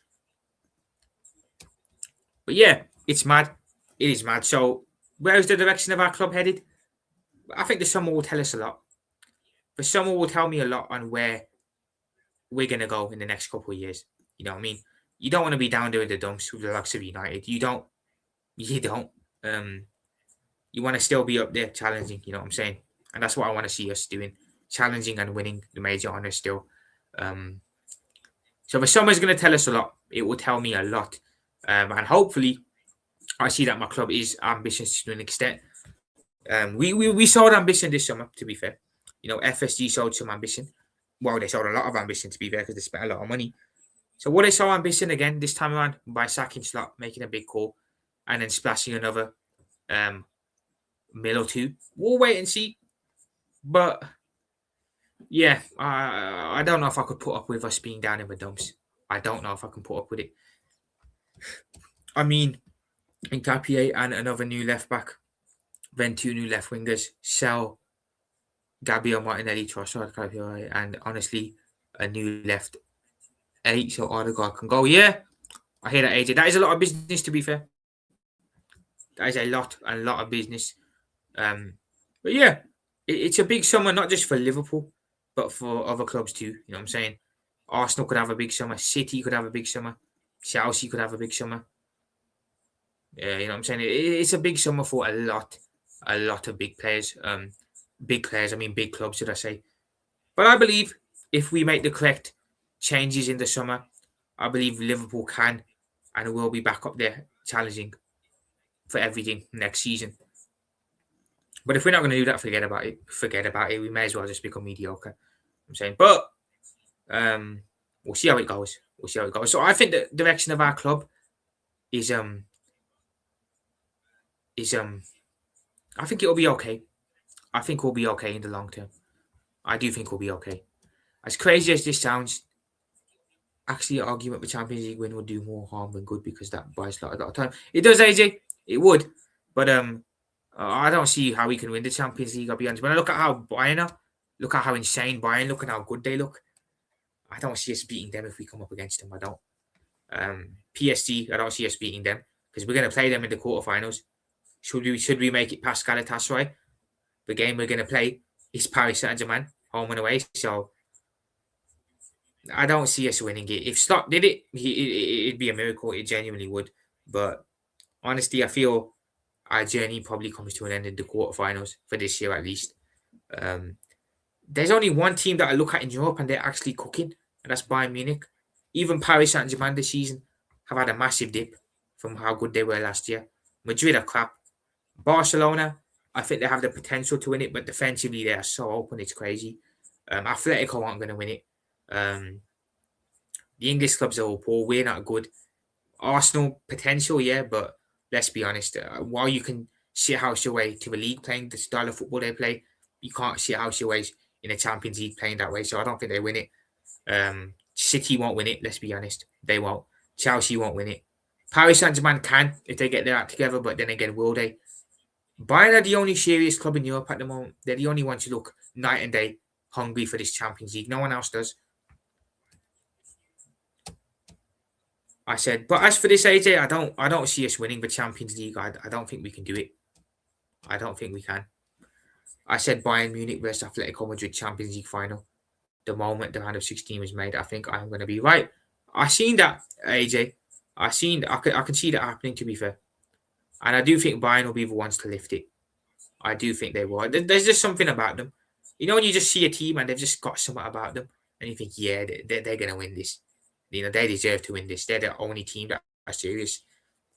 But yeah, it's mad. It is mad. So where is the direction of our club headed? I think the summer will tell us a lot. The summer will tell me a lot on where we're going to go in the next couple of years. You know what I mean? You don't want to be down there in the dumps with the likes of United. You don't. You want to still be up there challenging, you know what I'm saying? And that's what I want to see us doing. Challenging and winning the major honours still. So the summer's going to tell us a lot. It will tell me a lot. And hopefully, I see that my club is ambitious to an extent. We showed ambition this summer, to be fair. You know, FSG showed some ambition. Well, they showed a lot of ambition, to be fair, because they spent a lot of money. So what they show ambition again this time around by sacking Slot, making a big call, and then splashing another mil or 2. We'll wait and see. But yeah, I don't know if I could put up with us being down in the dumps. I don't know if I can put up with it. I mean, Nkapie and another new left back, then 2 new left wingers, sell Gabriel Martinelli, Trossard, and honestly, a new left 8 so Odegaard can go. Yeah, I hear that, AJ. That is a lot of business, to be fair. That is a lot of business. But yeah, it's a big summer not just for Liverpool, but for other clubs too. You know what I'm saying? Arsenal could have a big summer. City could have a big summer. Chelsea could have a big summer. Yeah, you know what I'm saying? It's a big summer for a lot of big players. Big players. I mean, big clubs, should I say? But I believe if we make the correct changes in the summer, I believe Liverpool can and will be back up there challenging for everything next season. But if we're not going to do that, forget about it. Forget about it. We may as well just become mediocre. I'm saying, but we'll see how it goes. We'll see how it goes. So I think the direction of our club is I think it'll be okay. I think we'll be okay in the long term. I do think we'll be okay. As crazy as this sounds, actually, an argument for Champions League win would do more harm than good because that buys a lot of time. It does, AJ. It would, but I don't see how we can win the Champions League. I'll be honest. When I look at how Bayern are, look at how insane Bayern look and how good they look. I don't see us beating them if we come up against them. I don't. PSG, I don't see us beating them because we're going to play them in the quarterfinals. Should we make it past Galatasaray? The game we're going to play is Paris Saint-Germain, home and away. So I don't see us winning it. If Slot did it, it'd be a miracle. It genuinely would. But honestly, I feel our journey probably comes to an end in the quarterfinals for this year at least. There's only one team that I look at in Europe and they're actually cooking, and that's Bayern Munich. Even Paris Saint-Germain this season have had a massive dip from how good they were last year. Madrid are crap. Barcelona, I think they have the potential to win it, but defensively they are so open, it's crazy. Atletico aren't going to win it. The English clubs are all poor. We're not good. Arsenal, potential, yeah, but let's be honest. While you can shithouse your way to the league playing the style of football they play, you can't shithouse your way in a Champions League playing that way, so I don't think they win it. City won't win it, let's be honest. They won't. Chelsea won't win it. Paris Saint-Germain can if they get their act together, but then again, will they? Bayern are the only serious club in Europe at the moment. They're the only ones who look night and day hungry for this Champions League. No one else does. I said, but as for this, AJ, I don't see us winning the Champions League. I don't think we can do it. I don't think we can. I said Bayern Munich versus Atletico Madrid Champions League final. The moment the round of 16 was made, I think I'm going to be right. I seen that, AJ. I can see that happening, to be fair. And I do think Bayern will be the ones to lift it. I do think they will. There's just something about them. You know, when you just see a team and they've just got something about them, and you think, yeah, they're going to win this. You know, they deserve to win this. They're the only team that are serious.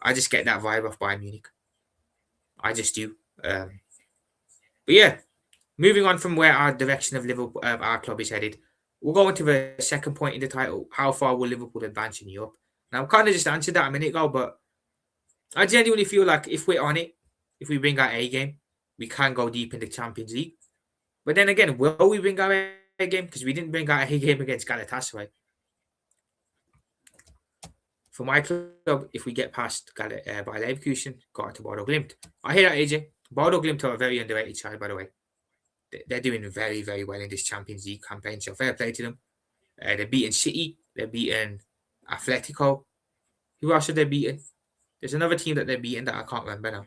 I just get that vibe off Bayern Munich. I just do. But yeah, moving on from where our direction of Liverpool, our club is headed, we'll go into the second point in the title. How far will Liverpool advance in Europe? Now, I kind of just answered that a minute ago, but I genuinely feel like if we're on it, if we bring our A game, we can go deep in the Champions League. But then again, will we bring our A game? Because we didn't bring our A game against Galatasaray. For my club, if we get past by Leverkusen, got to Bodo Glimt. I hear that, AJ. Bodo Glimt are a very underrated side, by the way. They're doing very, very well in this Champions League campaign, so fair play to them. They're beating City. They're beating Atletico. Who else have they beaten? There's another team that they're beating that I can't remember now.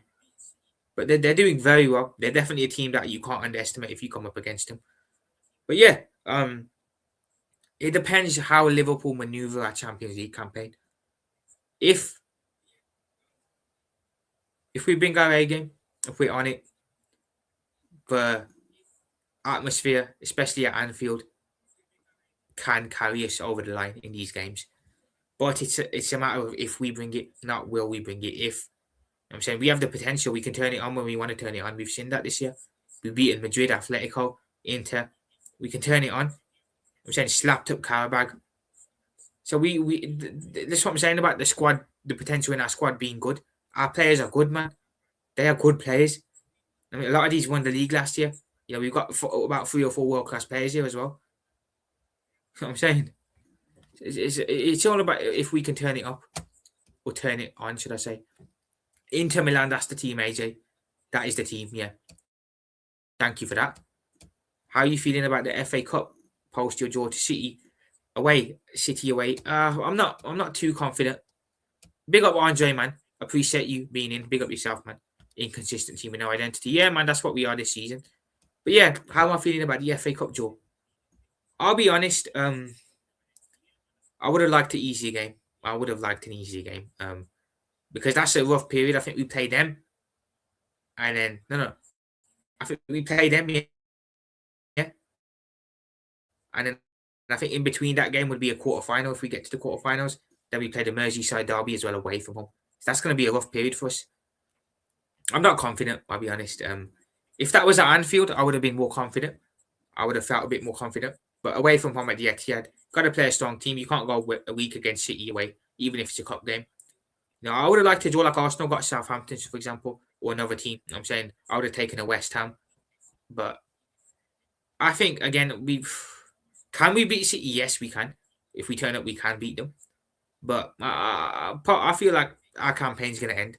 But they're doing very well. They're definitely a team that you can't underestimate if you come up against them. But yeah, it depends how Liverpool maneuver our Champions League campaign. If we bring our A game, if we're on it, the atmosphere, especially at Anfield, can carry us over the line in these games. But it's a matter of if we bring it, not will we bring it. If I'm saying we have the potential, we can turn it on when we want to turn it on. We've seen that this year. We beat Madrid, Atletico, Inter. We can turn it on. I'm saying slapped up Karabag. So that's what I'm saying about the squad, the potential in our squad being good. Our players are good, man. They are good players. I mean, a lot of these won the league last year. You know, we've got about 3 or 4 world-class players here as well. You know what I'm saying? It's all about if we can turn it up or turn it on, should I say. Inter Milan, that's the team, AJ. That is the team, yeah. Thank you for that. How are you feeling about the FA Cup post your draw to City away? City away. I'm not too confident. Big up Andre, man. Appreciate you being in. Big up yourself, man. Inconsistent team with no identity. Yeah, man, that's what we are this season. But yeah, how am I feeling about the FA Cup, Joe? I'll be honest. I would have liked an easier game. I would have liked an easier game. Because that's a rough period. I think we played them, and then no. I think we played them, yeah, and then I think in between that game would be a quarter final if we get to the quarterfinals. Then we play the Merseyside derby as well away from home. So that's going to be a rough period for us. I'm not confident. I'll be honest. If that was at Anfield, I would have been more confident. I would have felt a bit more confident. But away from home at the Etihad, got to play a strong team. You can't go a week against City away, even if it's a cup game. I would have liked to draw like Arsenal got Southampton, for example, or another team. I'm saying I would have taken a West Ham. But I think, again, can we beat City? Yes, we can. If we turn up, we can beat them. But I feel like our campaign's going to end.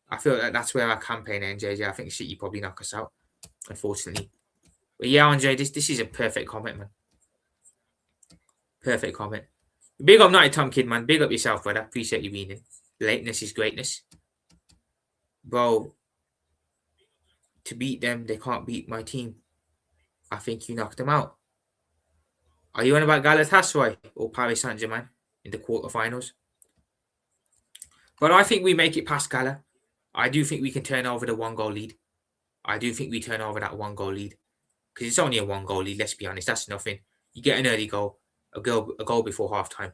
I feel like that's where our campaign ends, JJ. I think City probably knock us out, unfortunately. But yeah, Andre, this is a perfect comment, man. Perfect comment. Big up Night Tom Kid, man. Big up yourself, brother. Appreciate you being in. Lateness is greatness. Bro, to beat them, they can't beat my team. I think you knocked them out. Are you on about Galatasaray or Paris Saint-Germain in the quarterfinals? But I think we make it past Gala. I do think we can turn over the 1-goal lead. I do think we turn over that 1-goal lead. Because it's only a 1-goal lead, let's be honest. That's nothing. You get an early goal, a goal before half-time.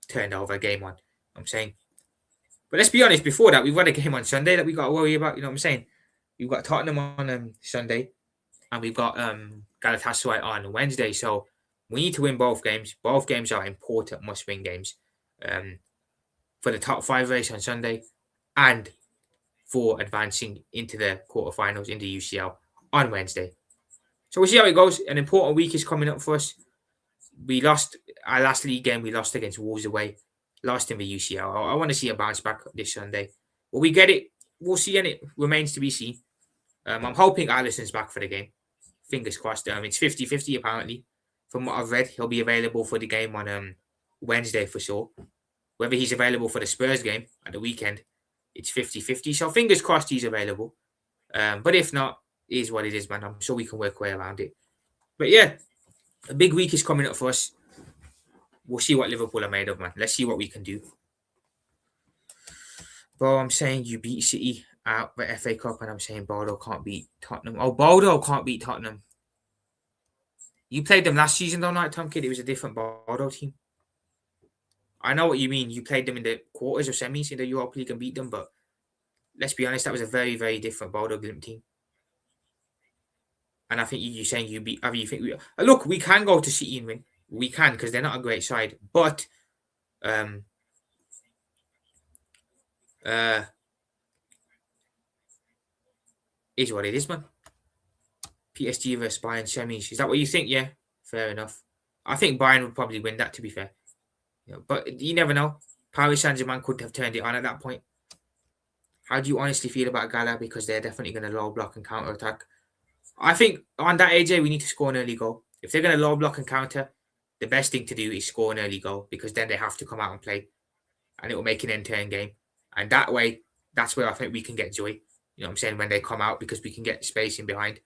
Turned over, game on. I'm saying. But let's be honest, before that, we've got a game on Sunday that we got to worry about. You know what I'm saying? We've got Tottenham on Sunday. And we've got Galatasaray on Wednesday. So we need to win both games. Both games are important, must-win games. For the top 5 race on Sunday. And for advancing into the quarterfinals in the UCL on Wednesday. So we'll see how it goes. An important week is coming up for us. We lost our last league game. We lost against Wolves away. Lost in the UCL. I want to see a bounce back this Sunday. Will we get it? We'll see, and it remains to be seen. I'm hoping Alisson's back for the game. Fingers crossed. It's 50-50 apparently. From what I've read, he'll be available for the game on Wednesday for sure. Whether he's available for the Spurs game at the weekend, it's 50-50. So fingers crossed he's available. But if not, it is what it is, man. I'm sure we can work way around it. But yeah, a big week is coming up for us. We'll see what Liverpool are made of, man. Let's see what we can do. Bro, I'm saying you beat City out the FA Cup, and I'm saying Bordeaux can't beat Tottenham. Oh, Bordeaux can't beat Tottenham. You played them last season, though, Night Tom Kid. It was a different Bordeaux team. I know what you mean. You played them in the quarters or semis in the Europa League and beat them, but let's be honest, that was a very, very different Bordeaux Glimp team. And I think you're saying you beat. I mean, you think we look? We can go to City and win. We can because they're not a great side, but is what it is, man. PSG versus Bayern semis. Is that what you think? Yeah, fair enough. I think Bayern would probably win that. To be fair, but you never know. Paris Saint-Germain could have turned it on at that point. How do you honestly feel about Gala? Because they're definitely going to low block and counter attack. I think on that, AJ, we need to score an early goal. If they're going to low block and counter, the best thing to do is score an early goal because then they have to come out and play. And it will make an end-to-end game. And that way, that's where I think we can get joy. You know what I'm saying? When they come out because we can get space in behind.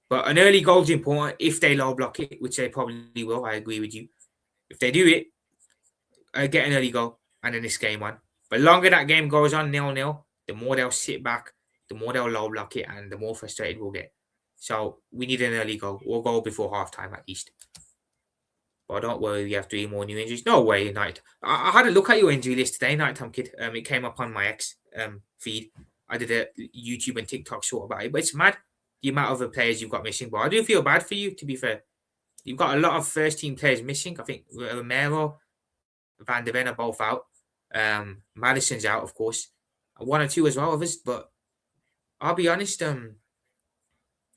But an early goal is important if they low block it, which they probably will. I agree with you. If they do it, get an early goal and then this game on. But the longer that game goes on 0-0, the more they'll sit back, the more they'll low block it, and the more frustrated we'll get. So we need an early goal. We'll go before halftime at least. But don't worry, we have 3 more new injuries. No way, Night. I had a look at your injury list today, Night Time Kid. It came up on my X feed. I did a YouTube and TikTok short about it. But it's mad the amount of players you've got missing. But I do feel bad for you, to be fair. You've got a lot of first-team players missing. I think Romero, Van der Ven are both out. Madison's out, of course. 1 or 2 as well of us. But I'll be honest,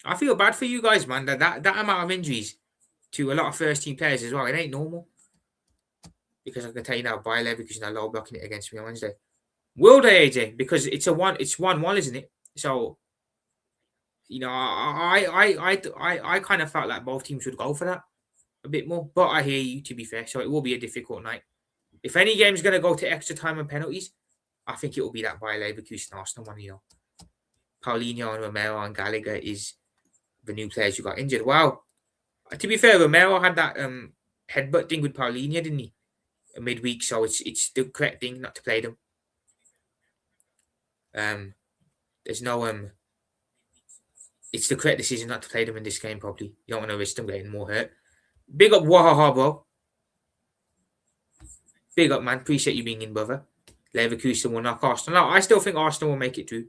I feel bad for you guys, man. That amount of injuries to a lot of first-team players as well. It ain't normal. Because I can tell you now, Bayer because you're not low blocking it against me on Wednesday. Will they, AJ? Because it's 1-1, isn't it? So, I kind of felt like both teams should go for that a bit more. But I hear you, to be fair. So it will be a difficult night. If any game's going to go to extra time and penalties, I think it will be that Bayer Leverkusen Arsenal one. Paulinho and Romero and Gallagher is the new players who got injured. Wow. To be fair, Romero had that headbutt thing with Paulinho, didn't he? Midweek, so it's the correct thing not to play them. There's no it's the correct decision not to play them in this game. Probably you don't want to risk them getting more hurt. Big up Wahaha, bro. Big up, man. Appreciate you being in, brother. Leverkusen will knock Arsenal. No, I still think Arsenal will make it through.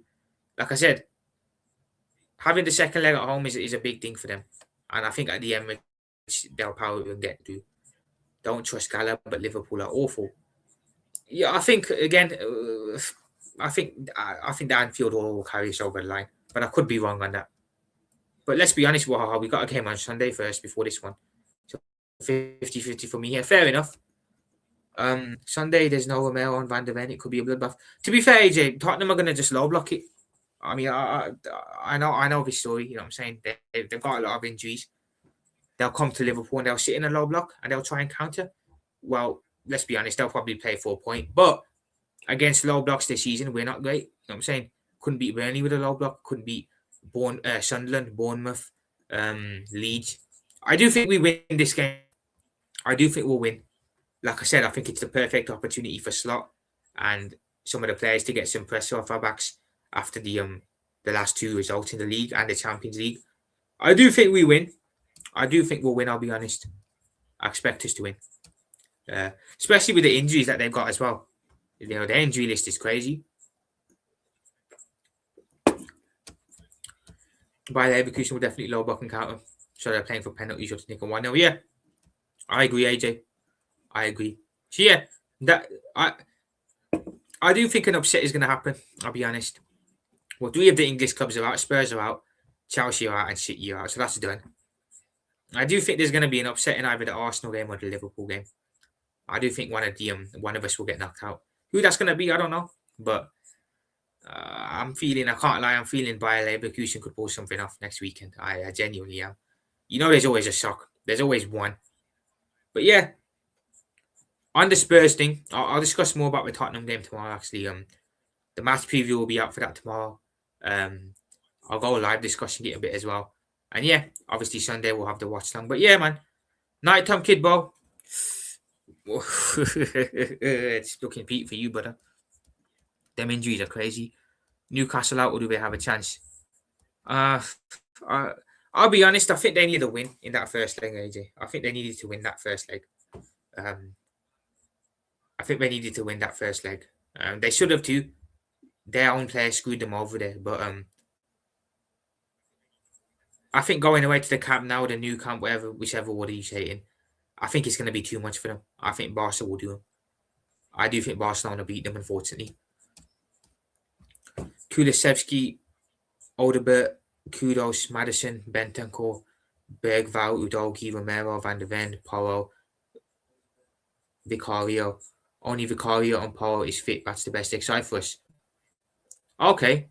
Like I said, having the second leg at home is a big thing for them, and I think at the end they'll probably get through. Don't trust Gala, but Liverpool are awful. Yeah, I think again. I think the Anfield will carry us over the line, but I could be wrong on that. But let's be honest, Wahaha, we got a game on Sunday first before this one. So 50-50 for me here. Fair enough. Sunday, there's no Romero and Van der Ven. It could be a bloodbath. To be fair, AJ, Tottenham are going to just low block it. I mean, I know this story. You know what I'm saying? They've got a lot of injuries. They'll come to Liverpool and they'll sit in a low block and they'll try and counter. Well, let's be honest, they'll probably play 4 point. But against low blocks this season, we're not great. You know what I'm saying? Couldn't beat Burnley with a low block. Couldn't beat Sunderland, Bournemouth, Leeds. I do think we win this game. I do think we'll win. Like I said, I think it's the perfect opportunity for Slot and some of the players to get some pressure off our backs after the last two results in the league and the Champions League. I do think we win. I do think we'll win, I'll be honest. I expect us to win. Especially with the injuries that they've got as well. Their injury list is crazy. Bayer Leverkusen will definitely low block and counter. So they're playing for penalties or to nick a 1-0. Yeah, I agree, AJ. I agree. So yeah, that I do think an upset is going to happen. I'll be honest. Well, 3 of the English clubs are out. Spurs are out. Chelsea are out and City are out. So that's done. I do think there's going to be an upset in either the Arsenal game or the Liverpool game. I do think one of us will get knocked out. Who that's going to be, I don't know. But I can't lie, I'm feeling Bayer Leverkusen could pull something off next weekend. I genuinely am. There's always a shock. There's always one. But yeah, on the Spurs thing, I'll discuss more about the Tottenham game tomorrow, actually. The match preview will be out for that tomorrow. I'll go live discussing it a bit as well. And yeah, obviously Sunday we'll have the watch long. But yeah, man. Night time, kid, bro. It's looking peak for you, brother. Them injuries are crazy. Newcastle out, or do they have a chance? I'll be honest, I think they need a win in that first leg, AJ. I think they needed to win that first leg. They should have too. Their own players screwed them over there. But I think going away to the camp now, the new camp, whichever word he's saying, I think it's going to be too much for them. I think Barca will do them. I do think Barcelona beat them, unfortunately. Kulusevski, Odebert, Kudos, Madison, Bentancur, Bergvall, Udogi, Romero, Van der Ven, Porro, Vicario. Only Vicario and Porro is fit. That's the best side for us. Okay.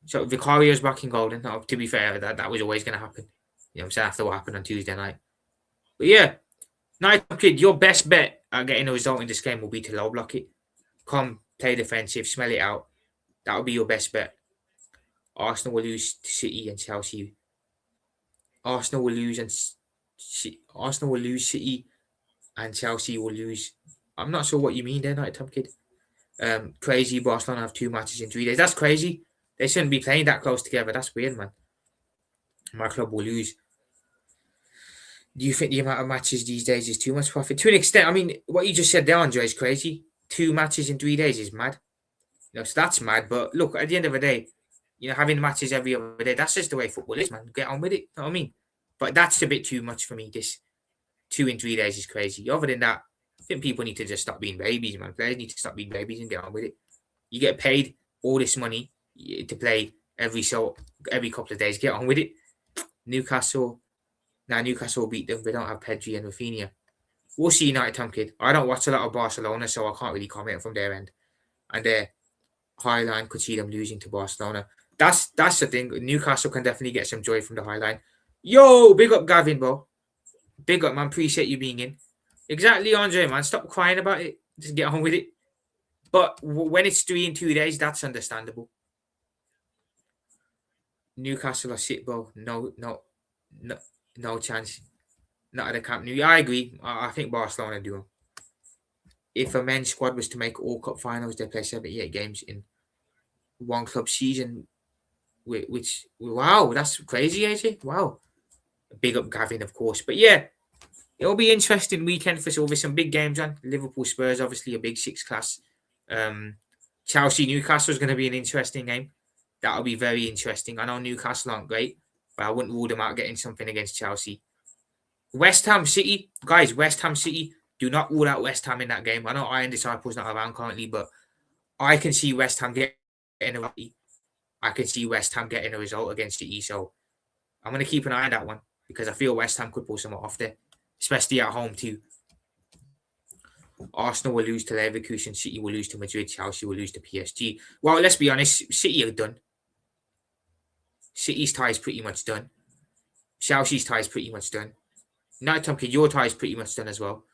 So Vicario's back in golden. No, to be fair, that was always going to happen. You know what I'm saying? After what happened on Tuesday night. But yeah, Night Kid, your best bet at getting a result in this game will be to low block it. Come, play defensive, smell it out. That will be your best bet. Arsenal will lose to City and Chelsea. Arsenal will lose City and Chelsea will lose. I'm not sure what you mean there, Night Time Kid. Crazy, Barcelona have 2 matches in 3 days. That's crazy. They shouldn't be playing that close together. That's weird, man. My club will lose. Do you think the amount of matches these days is too much profit? To an extent, I mean, what you just said there, Andre, is crazy. 2 matches in 3 days is mad. So that's mad. But look, at the end of the day, having matches every other day, that's just the way football is, man. Get on with it. You know what I mean? But that's a bit too much for me. This 2 in 3 days is crazy. Other than that, I think people need to just stop being babies, man. Players need to stop being babies and get on with it. You get paid all this money to play every couple of days. Get on with it. Newcastle will beat them. They don't have Pedri and Rafinha. We'll see, United Tom Kid. I don't watch a lot of Barcelona, so I can't really comment from their end. And their high line could see them losing to Barcelona. That's the thing. Newcastle can definitely get some joy from the high line. Yo, big up Gavin, bro. Big up, man. Appreciate you being in. Exactly, Andre, man. Stop crying about it. Just get on with it. But when it's 3 in 2 days, that's understandable. Newcastle or City, bro. No chance. Not at the Camp Nou. I agree. I think Barcelona do them. If a men's squad was to make all cup finals, they play 78 games in one club season. Which wow, that's crazy, AJ. Wow. Big up Gavin, of course. But yeah, it'll be interesting weekend for sure. There's some big games on. Liverpool Spurs, obviously a big 6 class. Chelsea Newcastle is going to be an interesting game. That'll be very interesting. I know Newcastle aren't great, but I wouldn't rule them out getting something against Chelsea. West Ham City, guys. West Ham City. Do not rule out West Ham in that game. I know Iron Disciple's not around currently, but I can see West Ham getting a I can see West Ham getting a result against City. So I'm going to keep an eye on that one because I feel West Ham could pull something off there, especially at home too. Arsenal will lose to Leverkusen, City will lose to Madrid, Chelsea will lose to PSG. Well, let's be honest, City are done. City's tie is pretty much done. Chelsea's tie is pretty much done. Night Tom Kid, your tie is pretty much done as well.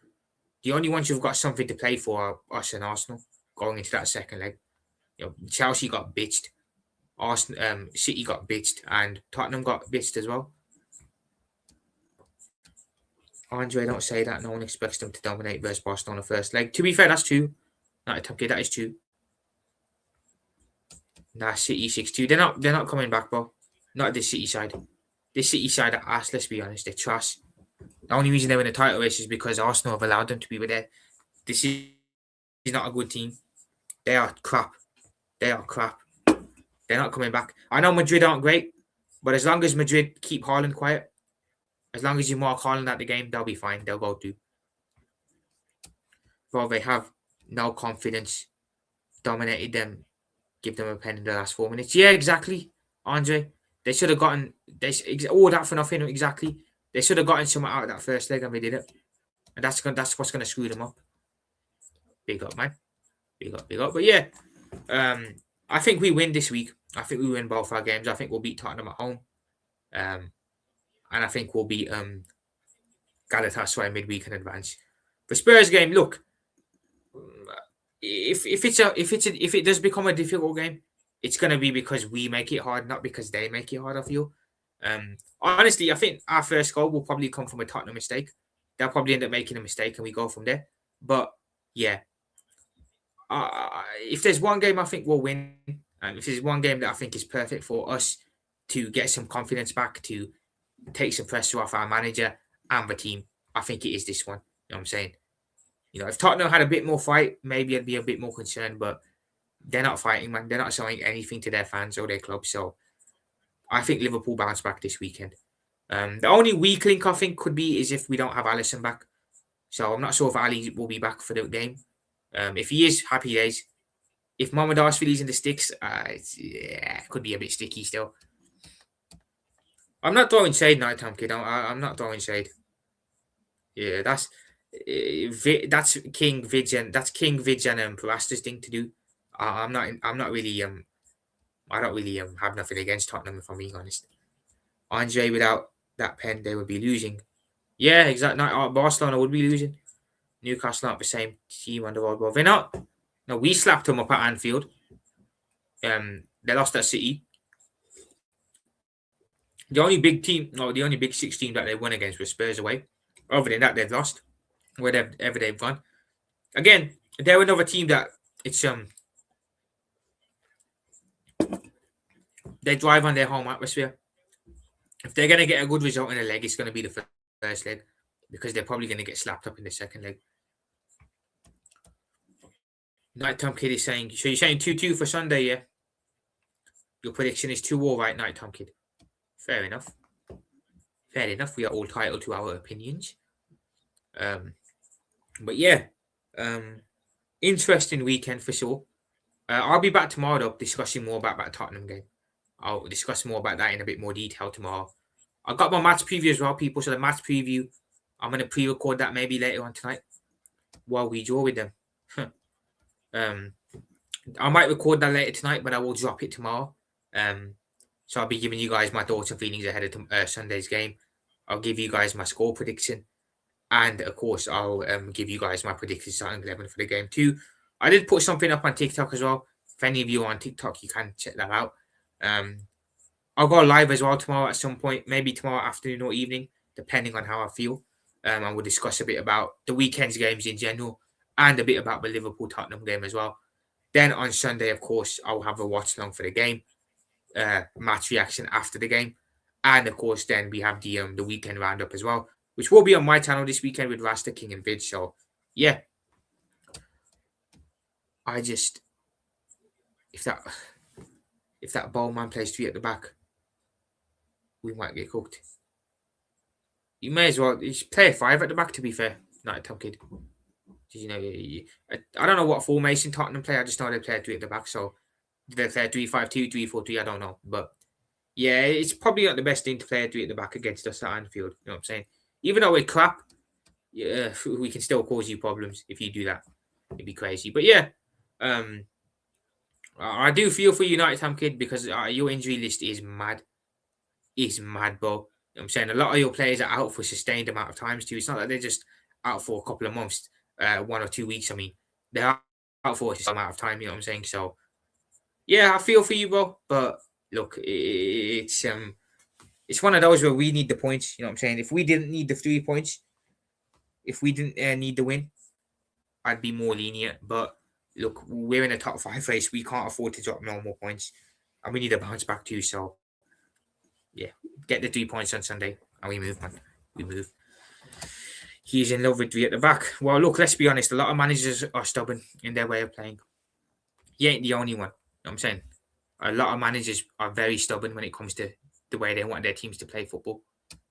The only ones who've got something to play for are us and Arsenal going into that second leg. Chelsea got bitched. Arsenal, City got bitched, and Tottenham got bitched as well. Andre, don't say that. No one expects them to dominate versus Barcelona first leg. To be fair, that's true. Not a that is true. Nah, City 6-2. They're not coming back, bro. Not this City side. This City side are ass, let's be honest. They're trash. The only reason they're in the title race is because Arsenal have allowed them to be with there. This is not a good team. They are crap. They are crap. They're not coming back. I know Madrid aren't great, but as long as Madrid keep Haaland quiet, as long as you mark Haaland at the game, they'll be fine. They'll go through. Well, they have no confidence. Dominated them. Give them a pen in the last 4 minutes. Yeah, exactly, Andre. They should have gotten all that for nothing. Exactly. They should have gotten something out of that first leg, and they didn't. And that's what's going to screw them up. Big up, man. Big up, big up. But yeah, I think we win this week. I think we win both our games. I think we'll beat Tottenham at home. And I think we'll beat Galatasaray midweek in advance. The Spurs game, look, if it does become a difficult game, it's gonna be because we make it hard, not because they make it hard. I feel. Honestly, I think our first goal will probably come from a Tottenham mistake. They'll probably end up making a mistake, and we go from there. But yeah, if there's one game I think we'll win, and if there's one game that I think is perfect for us to get some confidence back, to take some pressure off our manager and the team, I think it is this one. You know what I'm saying? If Tottenham had a bit more fight, maybe I'd be a bit more concerned, but they're not fighting, man. They're not showing anything to their fans or their club. So I think Liverpool bounce back this weekend. The only weak link I think could be is if we don't have Alisson back. So I'm not sure if Ali will be back for the game. If he is, happy days. If Mohamed Arsfili's in the sticks, it could be a bit sticky still. I'm not throwing shade, Night Time Kid. I'm not throwing shade. Yeah, that's King Vidge and Parasta's thing to do. I'm not really I don't really have nothing against Tottenham, if I'm being honest. Andre, without that pen, they would be losing. Yeah, exactly. Barcelona would be losing. Newcastle aren't the same team on the road. Well, they're not. No, we slapped them up at Anfield. They lost at City. The only big 6 team that they won against was Spurs away. Other than that, they've lost wherever they've gone. Again, they're another team that it's they drive on their home atmosphere. If they're going to get a good result in a leg, it's going to be the first leg because they're probably going to get slapped up in the second leg. Nighttime Kid is saying, so you're saying 2-2 for Sunday, yeah? Your prediction is 2-all, right, Nighttime Kid? Fair enough. Fair enough. We are all entitled to our opinions. But yeah, interesting weekend for sure. I'll be back tomorrow though, discussing more about that Tottenham game. I'll discuss more about that in a bit more detail tomorrow. I got my match preview as well, people. So the match preview, I'm going to pre-record that maybe later on tonight while we draw with them. I might record that later tonight, but I will drop it tomorrow. So I'll be giving you guys my thoughts and feelings ahead of Sunday's game. I'll give you guys my score prediction. And, of course, I'll give you guys my predicted starting 11 for the game too. I did put something up on TikTok as well. If any of you are on TikTok, you can check that out. I'll go live as well tomorrow at some point, maybe tomorrow afternoon or evening, depending on how I feel. And we'll discuss a bit about the weekend's games in general and a bit about the Liverpool Tottenham game as well. Then on Sunday, of course, I'll have a watch along for the game, match reaction after the game, and of course, then we have the weekend roundup as well, which will be on my channel this weekend with Rasta King and Vid. So yeah, I just if that Bowman plays 3 at the back, we might get cooked. You may as well just play a 5 at the back. To be fair, not a top kid. You know, I don't know what formation Tottenham play. I just know they play 3 at the back. So do they play 3-5-2, 3-4-3? I don't know, but yeah, it's probably not the best thing to play 3 at the back against us at Anfield. You know what I'm saying? Even though we're crap, yeah, we can still cause you problems if you do that. It'd be crazy. But yeah, I do feel for United, Ham Kid, because your injury list is mad. It's mad, bro. You know what I'm saying? A lot of your players are out for sustained amount of times too. It's not that they're just out for a couple of months, 1 or 2 weeks. I mean, they're out for a sustained amount of time. You know what I'm saying? So yeah, I feel for you, bro. But look, it's one of those where we need the points. You know what I'm saying? If we didn't need the 3 points, if we didn't need the win, I'd be more lenient. But look, we're in a top 5 race. We can't afford to drop no more points, and we need a bounce back too. So yeah, get the 3 points on Sunday, and we move, man. We move. He's in love with 3 at the back. Well, look, let's be honest. A lot of managers are stubborn in their way of playing. He ain't the only one. You know what I'm saying? A lot of managers are very stubborn when it comes to the way they want their teams to play football. You know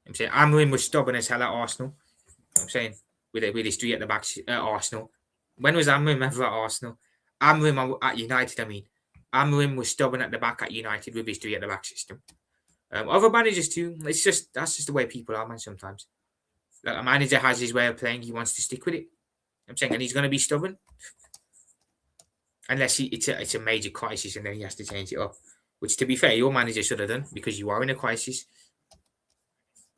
what I'm saying Amorim was stubborn as hell at Arsenal. You know what I'm saying with his 3 at the back at Arsenal. When was Amorim ever at Arsenal? Amorim at United. I mean, Amorim was stubborn at the back at United with his 3 at the back system. Other managers too. That's just the way people are, man. Sometimes, like a manager has his way of playing. He wants to stick with it. You know what I'm saying, and he's going to be stubborn. Unless it's a major crisis and then he has to change it up. Which, to be fair, your manager should have done because you are in a crisis.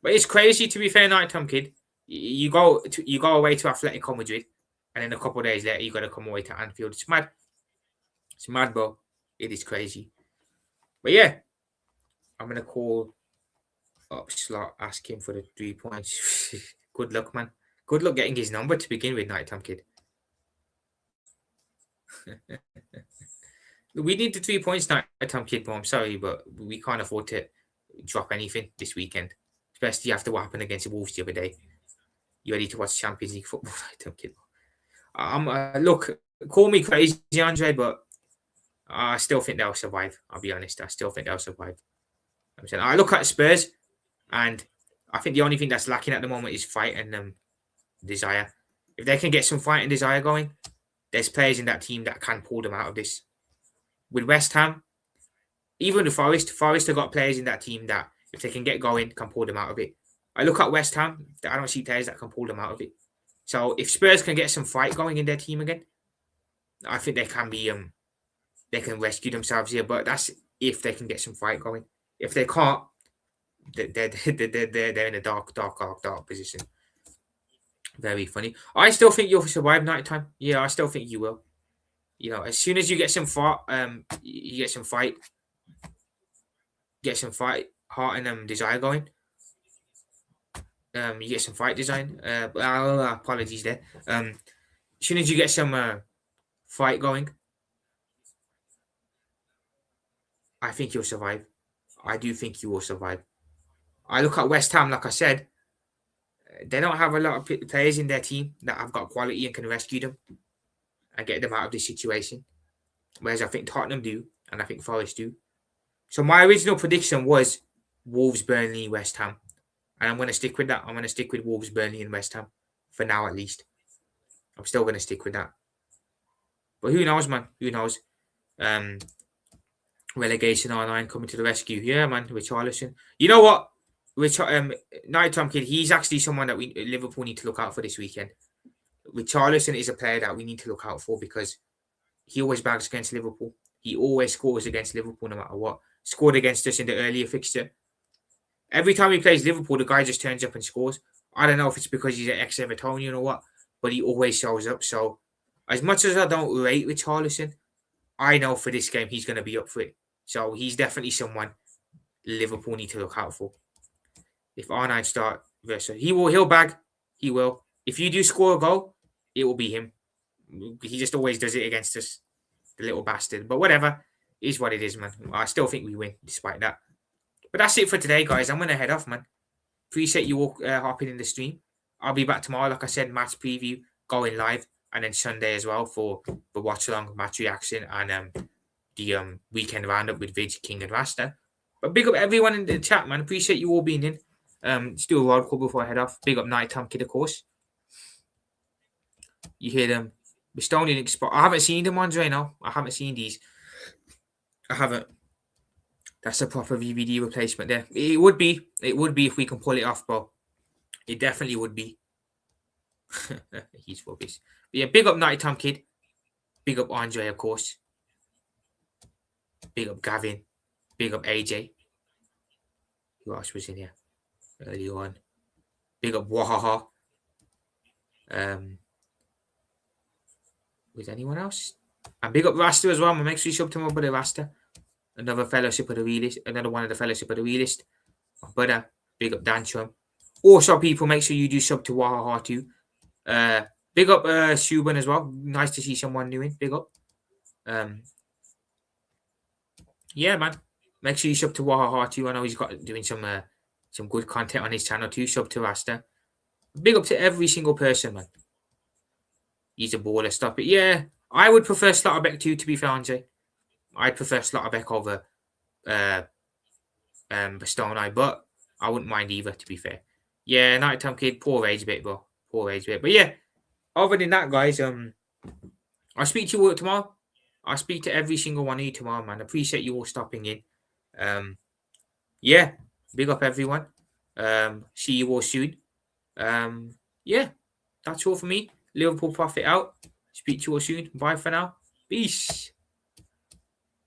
But it's crazy, to be fair, Nighttime Kid. You go away to Atletico Madrid, and then a couple of days later, you got to come away to Anfield. It's mad. It's mad, bro. It is crazy. But yeah, I'm going to call up Slot, ask him for the 3 points. Good luck, man. Good luck getting his number to begin with, Nighttime Kid. We need the 3 points, Nighttime Kid, but I'm sorry, but we can't afford to drop anything this weekend, especially after what happened against the Wolves the other day. You ready to watch Champions League football, Nighttime Kid? Look, call me crazy, Andre, but I still think they'll survive. I'll be honest. I still think they'll survive. I'm saying I look at Spurs, and I think the only thing that's lacking at the moment is fight and desire. If they can get some fight and desire going, there's players in that team that can pull them out of this. With West Ham, even the Forest have got players in that team that, if they can get going, can pull them out of it. I look at West Ham, I don't see players that can pull them out of it. So if Spurs can get some fight going in their team again, I think they can be they can rescue themselves here. But that's if they can get some fight going. If they can't, they're in a dark position. Very funny. I still think you'll survive Nighttime. Yeah, I still think you will. You know, as soon as you get some fight, heart and desire going. You get some fight design. Apologies there. As soon as you get some fight going, I think you'll survive. I do think you will survive. I look at West Ham, like I said, they don't have a lot of players in their team that have got quality and can rescue them and get them out of this situation. Whereas I think Tottenham do, and I think Forest do. So my original prediction was Wolves, Burnley, West Ham. And I'm going to stick with that. I'm going to stick with Wolves, Burnley, and West Ham. For now, at least. I'm still going to stick with that. But who knows, man? Who knows? Relegation online coming to the rescue. Yeah, man. Richarlison. You know what? Nighttime Kid, he's actually someone that Liverpool need to look out for this weekend. Richarlison is a player that we need to look out for because he always bags against Liverpool. He always scores against Liverpool no matter what. Scored against us in the earlier fixture. Every time he plays Liverpool, the guy just turns up and scores. I don't know if it's because he's an ex-Evertonian or what, but he always shows up. So As much as I don't rate Richarlison, I know for this game he's going to be up for it. So he's definitely someone Liverpool need to look out for. If R9 start versus he'll bag. He will. If you do score a goal, it will be him. He just always does it against us, the little bastard. But whatever, it is what it is, man. I still think we win despite that. But that's it for today, guys. I'm gonna head off, man. Appreciate you all hopping in the stream. I'll be back tomorrow, like I said, match preview going live, and then Sunday as well for the watch along, match reaction, and the weekend roundup with Vidge, King, and Rasta. But big up everyone in the chat, man. Appreciate you all being in. Let's do a roll call before I head off. Big up Nighttime Kid, of course. You hear them. Bestonian Spot. I haven't seen them ones right now. I haven't seen these. I haven't. That's a proper VVD replacement there. It would be. It would be if we can pull it off, bro. It definitely would be. He's rubbish. But yeah, big up Nighttime Kid. Big up Andre, of course. Big up Gavin. Big up AJ. Who else was in here early on? Big up Wahaha. Was anyone else? And big up Rasta as well. Make sure you sub to my brother Rasta. Another fellowship of the realist. Another one of the fellowship of the realist. My brother. Big up Dan Chum. Also, people, make sure you do sub to Wahaha too. Big up Subban as well. Nice to see someone new in. Big up. Yeah, man. Make sure you sub to Wahaha too. I know he's got doing some good content on his channel too. Sub to Rasta. Big up to every single person, man. He's a baller. Stop it. Yeah, I would prefer Slaughterbeck too, to be fair, Andre. I'd prefer Slaughterbeck over Bastonai, but I wouldn't mind either, to be fair. Yeah, Nighttime Kid, poor age bit, bro. Poor age bit. But yeah, other than that, guys, I'll speak to you all tomorrow. I'll speak to every single one of you tomorrow, man. Appreciate you all stopping in. Yeah, big up everyone. See you all soon. Yeah, that's all for me. Liverpool Profit out. Speak to you all soon. Bye for now. Peace.